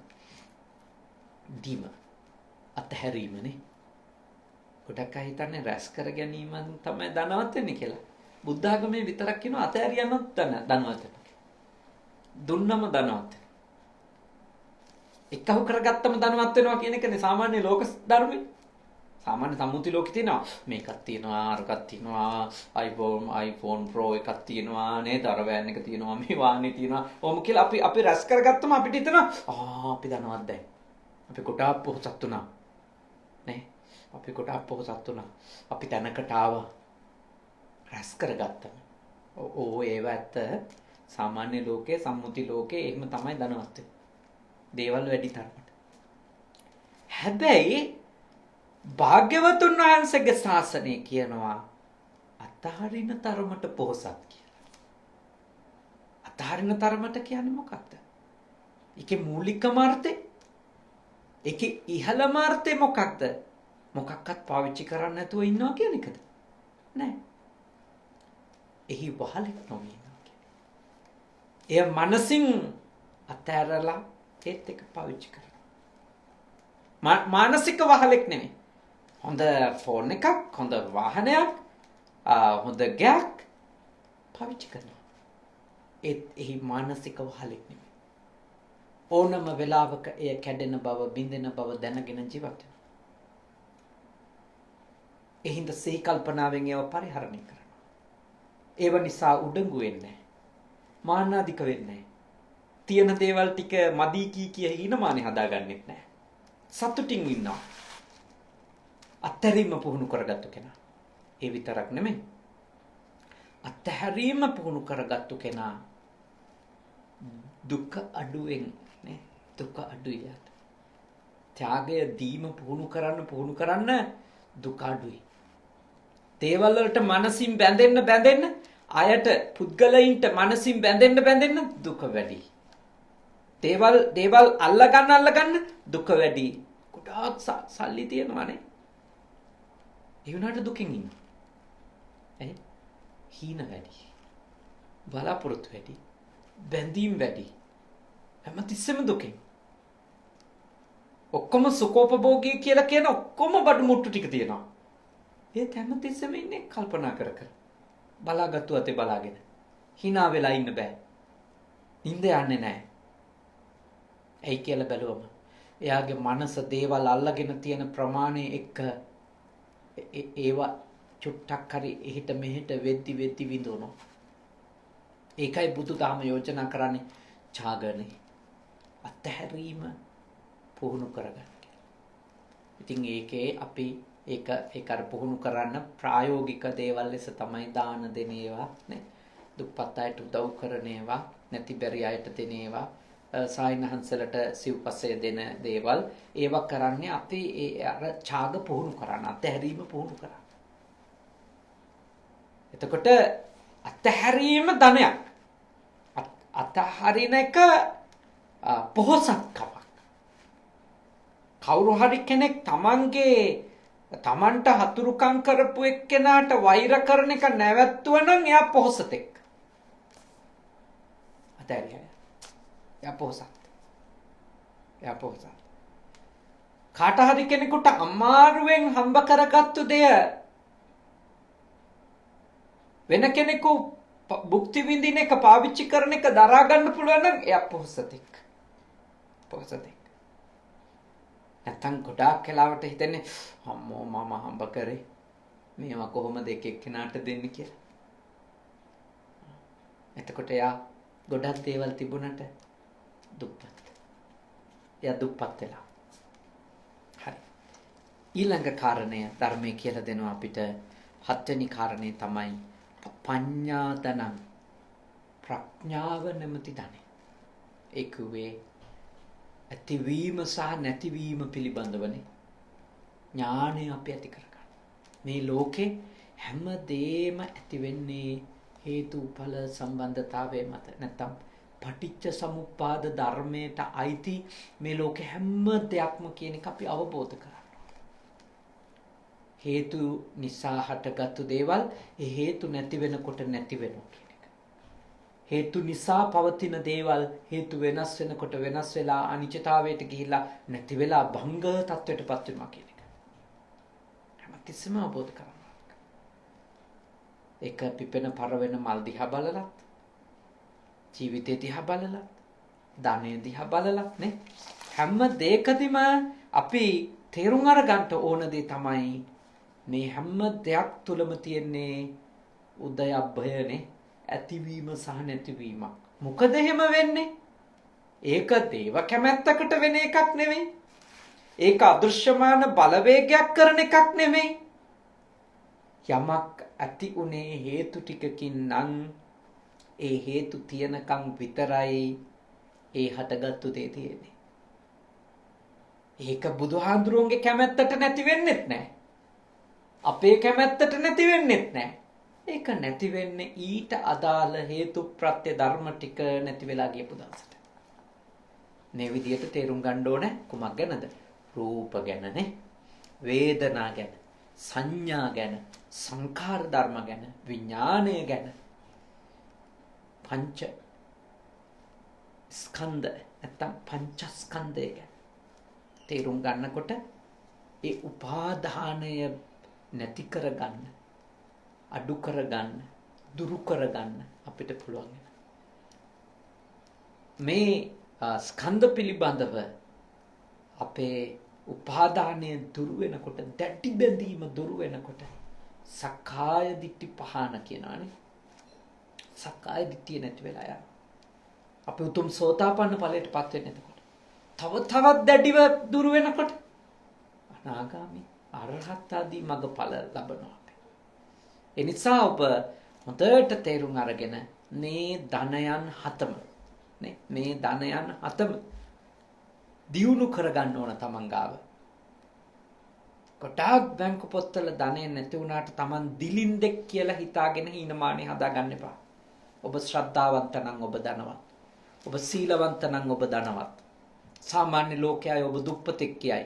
දීම අතහැරීමනේ. ගොඩක් අය හිතන්නේ රැස් කර ගැනීමෙන් තමයි ධනවත් වෙන්නේ කියලා. බුද්ධ ආගමේ විතරක් කියනවා අතහැරියනොත් ධනවත් වෙනවා. දුන්නම ධනවත්. එකහු කරගත්තම ධනවත් වෙනවා කියන එකනේ සාමාන්‍ය ලෝක ධර්මයේ. සාමාන්‍ය සම්මුති ලෝකේ තියෙනවා මේකක් තියෙනවා අරකක් තියෙනවා iPhone Pro එකක් තියෙනවා නේද අර වෑන් එක තියෙනවා මේ වාහනේ තියෙනවා ඔහොම කියලා අපි රැස් කරගත්තම අපිට හිතෙනවා අපි ධනවත් දැන්. අපි කොටාප් පොහොසත් වුණා. නේ? අපි කොටාප් පොහොසත් වුණා. අපි තැනකට ආවා. රැස් කරගත්තම. ඒව ඇත්ත සාමාන්‍ය ලෝකයේ සම්මුති ලෝකයේ එහෙම තමයි ධනවත් වෙන්නේ. දේවල් වැඩි තරමට. හැබැයි භාග්‍යවතුන් වහන්සේගේ ශාසනය කියනවා අතහරින තරමට පොහොසත් කියලා. අතහරින තරමට කියන්නේ මොකක්ද? ඒකේ මූලිකම අර්ථය ඒකේ ඉහළම අර්ථය මොකක්ද? මොකක්වත් පාවිච්චි කරන්නේ නැතුව ඉන්නවා කියන එකද? නෑ. එහි වහලෙක් නොවී ඉන්නවා කියන්නේ. එය මනසින් අතහැරලා ඒත් එක පාවිච්චි කරනවා. මානසික වහලෙක් නෙමෙයි. හොඳ ෆෝන් එකක්, හොඳ වාහනයක්, හොඳ ගයක් පාවිච්චි කරනවා. ඒත් එහි මානසික වහලෙක් නෙමෙයි. ඕනම වෙලාවක එය කැඩෙන බව, බිඳෙන බව දැනගෙන ජීවත් වෙනවා. එහිඳ සිහි කල්පනාවෙන් ඒව පරිහරණය කරනවා. ඒව නිසා උඩඟු වෙන්නේ නැහැ. මානාධික වෙන්නේ නැහැ. තියෙන දේවල් ටික මදි කී හීනමානේ හදාගන්නෙත් නැහැ. සතුටින් ඉන්නවා. අත්හැරීම පුහුණු කරගත්තු කෙනා. ඒ විතරක් නෙමෙයි. අත්හැරීම පුහුණු කරගත්තු කෙනා දුක අඩුවෙන් නේ දුක අඩුයි. ත්‍යාගය දීම පුහුණු කරන්න දුක අඩුයි. දේවල් වලට මනසින් බැඳෙන්න අයට පුද්ගලයින්ට මනසින් බැඳෙන්න දුක වැඩි. දේවල් අල්ලගන්න දුක වැඩි. ගොඩාක් සල්ලි තියෙනවානේ. ඒ වුණාට දුකින් ඉන්නවා. ඇයි? හීන වැඩි. බලාපොරොත්තු වැඩි. බැඳීම් වැඩි. හැමතිස්සෙම දුකින්. ඔක්කොම සුඛෝපභෝගී කියලා කියන ඔක්කොම බඩු මුට්ටු ටික තියෙනවා. ඒත් හැමතිස්සෙම ඉන්නේ කල්පනා කර. බලාගත්තු අතේ බලාගෙන. hina වෙලා ඉන්න බෑ. නිින්ද යන්නේ නැහැ. ඇයි කියලා බැලුවම එයාගේ මනස දේවල් අල්ලගෙන තියෙන ප්‍රමාණය එක්ක ඒවා චුට්ටක් හරි එහෙට මෙහෙට වෙද්දි විඳවනවා. ඒකයි බුදුදහම යෝජනා කරන්නේ ඡාගනේ අත්හැරීම පුහුණු කරගන්න. ඉතින් ඒකේ අපි ඒක අර පුහුණු කරන්න ප්‍රායෝගික දේවල් ලෙස තමයි දාන දෙන ඒවා නේ. දුප්පත් අයට උදව් කරන ඒවා, නැති බැරි අයට දෙන ඒවා, සායනහන්සලට සිව්පසය දෙන දේවල් ඒවා කරන්නේ අපි ඒ අර ඡාග පුහුණු කරන්න, අත්හැරීම පුහුණු කරන්න. එතකොට අත්හැරීම ධනයක්. අත්හරින එක පොහොසත්කමක්. කවුරු හරි කෙනෙක් තමන්ට හතුරුකම් කරපු එක්කෙනාට වෛර කරන එක නැවැත්තුව නම් එයා පොහොසතෙක්. අතහැරියා. එයා පොහොසත්. කාට හරි කෙනෙකුට අමාරුවෙන් හම්බ කරගත්තු දෙය වෙන කෙනෙකු භුක්ති විඳින එක පාවිච්චි කරන එක දරා ගන්න පුළුවන් නම් එයා පොහොසතෙක්. නැත්තම් ගොඩාක් වෙලාවට හිතන්නේ අම්මෝ මම හම්බ කරේ මේවා කොහොමද එක එක්කෙනාට දෙන්නේ කියලා. එතකොට එයා ගොඩක් දේවල් තිබුණට දුප්පත්. එයා දුප්පත් වෙලා. හරි. ඊළඟ කාරණය ධර්මයේ කියලා දෙනවා අපිට. හත්වෙනි කාරණේ තමයි පඤ්ඤාතනං, ප්‍රඥාව නැමැති ධනෙ. ඒ කිව්වේ ඇතිවීම සහ නැතිවීම පිළිබඳවනේ ඥානය අපි ඇති කරගන්න. මේ ලෝකේ හැම දෙයක්ම ඇති වෙන්නේ හේතුඵල සම්බන්ධතාවය මත නැත්නම් පටිච්ච සමුප්පාද ධර්මයට අයිති මේ ලෝකෙ හැම දෙයක්ම කියන එක අපි අවබෝධ කරගන්න. හේතු නිසා හටගත්තු දේවල් ඒ හේතු නැති වෙනකොට නැති වෙනවා කියන එක. හේතු නිසා පවතින දේවල් හේතු වෙනස් වෙනකොට වෙනස් වෙලා අනිත්‍යතාවයට ගිහිලා නැති වෙලා භංග තත්වයටපත් වෙනවා කියන එක. හැමතිස්සෙම අවබෝධ කරගන්න. ඒක පිපෙන පරවෙන මල් දිහා බලලත් ජීවිතය දිහා බලලත් ධනය දිහා බලලත් නේ හැම දෙයකදීම අපි තේරුම් අරගන්න ඕන දේ තමයි මේ හැම දෙයක් තුලම තියෙන්නේ උදයබ්බයනේ ඇතිවීම සහ නැතිවීමක්. මොකද එහෙම වෙන්නේ? ඒක දේව කැමැත්තකට වෙන එකක් නෙමෙයි. ඒක අදෘශ්‍යමාන බලවේගයක් කරන එකක් නෙමෙයි. යමක් ඇති උනේ හේතු ටිකකින් නම් ඒ හේතු තියනකම් විතරයි ඒ හටගත්තු දේ තියෙන්නේ. ඒක බුදුහාඳුරුවන්ගේ කැමැත්තට නැති වෙන්නෙත් නැහැ. අපේ කැමැත්තට නැති වෙන්නෙත් නැහැ. ඒක නැති වෙන්නේ ඊට අදාළ හේතු ප්‍රත්‍ය ධර්ම ටික නැති වෙලා ගියපු දවසට. මේ විදිහට තේරුම් ගන්න ඕනේ කුමක් ගැනද? රූප ගැනනේ. වේදනා ගැන, සංඥා ගැන, සංඛාර ධර්ම ගැන, විඥානය ගැන, පංච ස්කන්ධ නැත්නම් පංචස්කන්ධය ගැන තේරුම් ගන්නකොට ඒ උපාදානය නැති කරගන්න, අඩු කරගන්න, දුරු කරගන්න අපිට පුළුවන්. මේ ස්කන්ධ පිළිබඳව අපේ උපාදානය දුරු වෙනකොට, දැඩි බැඳීම දුරු වෙනකොට සක්කාය දිට්ඨි පහන කියනවානේ. සක්කාය දිට්ඨිය නැති වෙලා යනවා. අපි උතුම් සෝතාපන්න ඵලයටපත් වෙන්නේ එතකොට. තවත් දැඩිව දුරු වෙනකොට අනාගාමී අරහත් ආදී මඟඵල ලබනවා. ඒ නිසා ඔබ හොඳට තේරුම් අරගෙන මේ ධනයන් හතම මේ ධනයන් හතම දියුණු කරගන්න ඕන තමන් ගාව. කොටාක් බැංකු පොත්වල ධනය නැති වුණාට තමන් දිලින්දෙක් කියලා හිතාගෙන හීනමානේ හදාගන්න එපා. ඔබ ශ්‍රද්ධාවන්ත නම් ඔබ ධනවත්. ඔබ සීලවන්ත නම් ඔබ ධනවත්. සාමාන්‍ය ලෝකයයි ඔබ දුප්පතෙක් කියයි.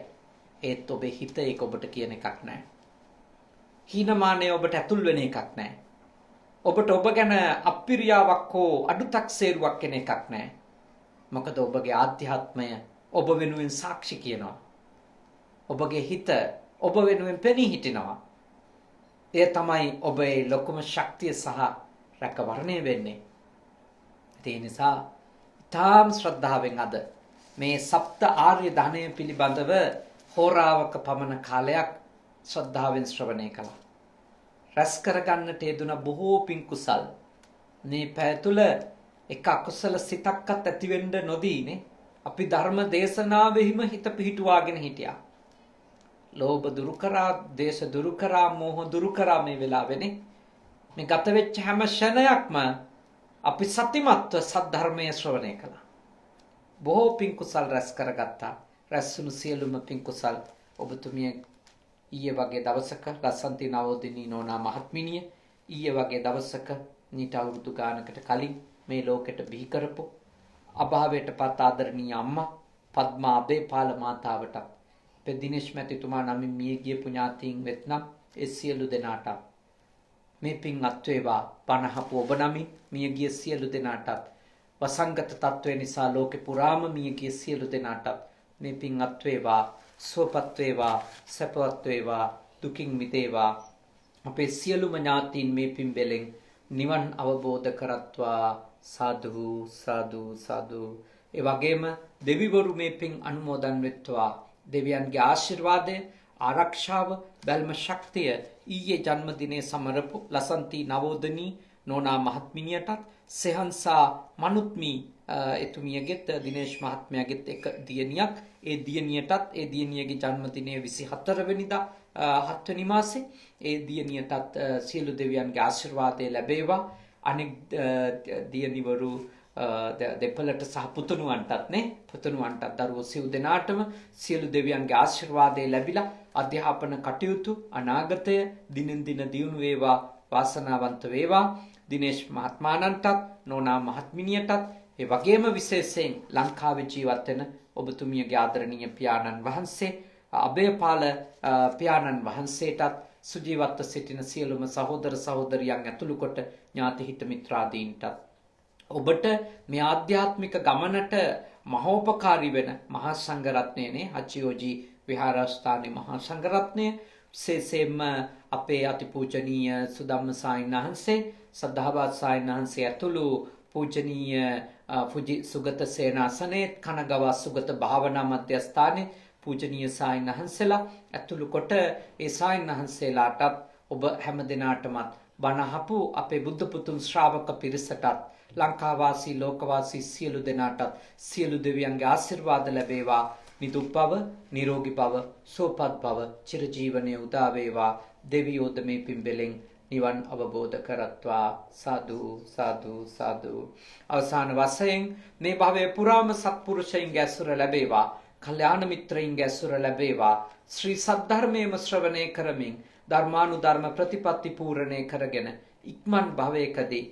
ඒත් ඔබේ හිත ඒක ඔබට කියන එකක් නැහැ. හීනමානේ ඔබට ඇතුල් වෙන එකක් නැහැ. ඔබට ඔබ ගැන අප්පිරියාවක් හෝ අඩුතක්සේරුවක් කෙන එකක් නැහැ. මොකද ඔබගේ ආධ්‍යාත්මය ඔබ වෙනුවෙන් සාක්ෂි කියනවා. ඔබගේ හිත ඔබ වෙනුවෙන් පෙනී හිටිනවා. එය තමයි ඔබේ ලොකුම ශක්තිය සහ රැකවරණය වෙන්නේ. ඒ නිසා තාම ශ්‍රද්ධාවෙන් අද මේ සප්ත ආර්ය ධනය පිළිබඳව හෝරාවක පමණ කාලයක් ශ්‍රද්ධාවෙන් ශ්‍රවණය කළා. රැස් කරගන්නට යෙදුන බොහෝ පින් කුසල් මේ පැය තුල එක අකුසල සිතක්වත් ඇති වෙන්න නොදීනේ අපි ධර්ම දේශනාවෙහිම හිත පිහිටුවාගෙන හිටියා. ලෝභ දුරු කරා, දේශ දුරු කරා, මෝහ දුරු කරා මේ වෙලාවේනේ. මේ ගත වෙච්ච හැම ක්ෂණයක්ම අපි සතිමත්ව සද්ධර්මය ශ්‍රවණය කළා. බොහෝ පින් කුසල් රැස් කරගත්තා. රැස්ුණු සියලුම පින් කුසල් ඔබතුමිය ඊයේ වගේ දවසක ලස්සන්ති නවෝදිනී නෝනා මහත්මිනිය ඊයේ වගේ දවසක නිට අවුරුදු ගානකට කලින් මේ ලෝකෙට බිහි කරපු අභාවයටපත් ආදරණීය අම්මා පද්මා අබේපාල මාතාවට අපේ දිනේෂ් මැතිතුමා නමින් මිය ගිය පුණ්‍යාතීන් වෙත්නම් ඒ සියලු දෙනාට මේ පින් අත් වේවා. පනහපු ඔබ නමින් මිය ගිය සියලු දෙනාටත් වසංගත තත්ත්වය නිසා ලෝකෙ පුරාම මිය ගිය සියලු දෙනාටත් මේ පින් අත් වේවා. සුවපත් වේවා, සැපවත් වේවා, දුකින් මිදේවා. අපේ සියලුම ඥාතීන් මේ පින් බෙලෙන් නිවන් අවබෝධ කරත්වා. සාදු සාදු සාදු. ඒ වගේම දෙවිවරු මේ පින් අනුමෝදන් වෙත්වා. දෙවියන්ගේ ආශිර්වාදය, ආරක්ෂාව, බැල්ම ශක්තිය ඊයේ ජන්මදිනයේ සමරපු ලසන්ති නවෝදනී නෝනා මහත්මිනියටත් සෙහන්සා මනුත්මි එතුමියගෙත් දිනේෂ් මහත්මයාගෙත් එක දියණියක් ඒ දියණියටත් ඒ දියණියගේ ජන්මදිනයේ 24 වෙනිදා 7 වෙනි මාසේ ඒ දියණියටත් සියලු දෙවියන්ගේ ආශිර්වාදය ලැබේවා. අනෙක් දියණිවරු දෙපළට සහ පුතුණුවන්ටත් දරුවෝ සිව් දෙනාටම සියලු දෙවියන්ගේ ආශිර්වාදය ලැබිලා අධ්‍යාපන කටයුතු අනාගතය දිනෙන් දින දියුණු වේවා. වාසනාවන්ත වේවා. දිනේෂ් මහත්මාණන්ටත් නෝනා මහත්මිනියටත් ඒ වගේම විශේෂයෙන් ලංකාවේ ජීවත් වෙන ඔබතුමියගේ ආදරණීය පියාණන් වහන්සේ අබේපාල පියාණන් වහන්සේටත් සුජීවත්ව සිටින සියලුම සහෝදර සහෝදරියන් ඇතුළු කොට ඥාති හිත මිත්‍රාදීන්ටත් ඔබට මේ ආධ්‍යාත්මික ගමනට මහෝපකාරී වෙන මහා සංඝරත්නයනේ අචියෝජී විහාරස්ථානයේ මහා සංඝරත්නය විශේෂයෙන්ම අපේ අතිපූජනීය සුදම්ම සායිණහන්සේ සද්ධාවත් සායිණහන්සේ ඇතුළු පූජනීය ෆුජි සුගත සේනාසනේ කනගව සුගත භාවනා මධ්‍යස්ථානයේ පූජනීය සායිණහන්සේලා ඇතුළු කොට ඒ සායිණහන්සේලාටත් ඔබ හැම දිනාටමත් බණ අහපු අපේ බුද්ධ පුතුන් ශ්‍රාවක පිරිසටත් ලංකාවාසී ලෝකවාසී සියලු දෙනාටත් සියලු දෙවියන්ගේ ආශිර්වාද ලැබේවා. නිදුක් බව, නිරෝගී බව, සුවපත් බව, චිරජීවනයේ උදා වේවා. දෙවියෝද මේ පින්බෙලෙන් නිවන් අවබෝධ කරත්වා. සාදු සාදු සාදු. අවසාන වශයෙන් මේ භවයේ පුරාම සත්පුරුෂයින්ගේ ඇසුර ලැබේවා. කල්යාණ මිත්‍රයින්ගේ ඇසුර ලැබේවා. ශ්‍රී සද්ධර්මයේම ශ්‍රවණය කරමින් ධර්මානුධර්ම ප්‍රතිපත්ති පූර්ණේ කරගෙන ඉක්මන් භවයකදී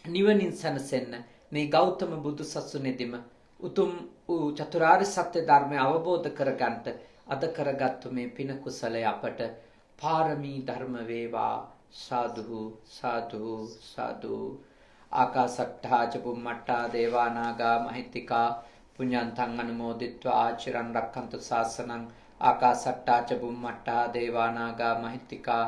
නිවනින් සැනසෙන්න මේ ගෞතම බුදු සසුනේදීම උතුම් වූ චතුරාර්ය සත්‍ය ධර්මය අවබෝධ කරගන්නට අද කරගත්තු මේ පින කුසලය අපට පාරමී ධර්ම වේවා. සාදු සාදු සාදු. ආකාසට්ඨා ච බුම්මට්ඨා දේවා නාග මහිත්‍තිකා පුඤ්ඤන්තං අනුමෝදිත්වා ආචිරන් රක්ඛන්තු ශාසනං. ආකාසට්ඨා ච බුම්මට්ඨා දේවා නාග මහිත්‍තිකා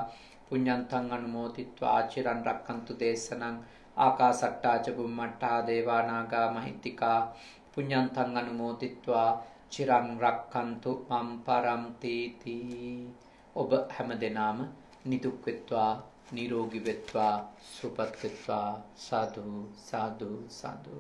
පුඤ්ඤන්තං අනුමෝදිත්වා ආචිරන් රක්ඛන්තු දේශනං. ආකාසට්ඨා ච බුම්මට්ඨා දේවා නාග මහිත්‍තිකා පුඤ්ඤන්තං අනුමෝදිත්වා චිරං රක්ඛන්තු මම් පරන්ති තී. ඔබ හැමදෙනාම නිදුක් වෙත්වා, නිරෝගී වෙත්වා, සුවපත් වෙත්වා. සාදු සාදු සාදු.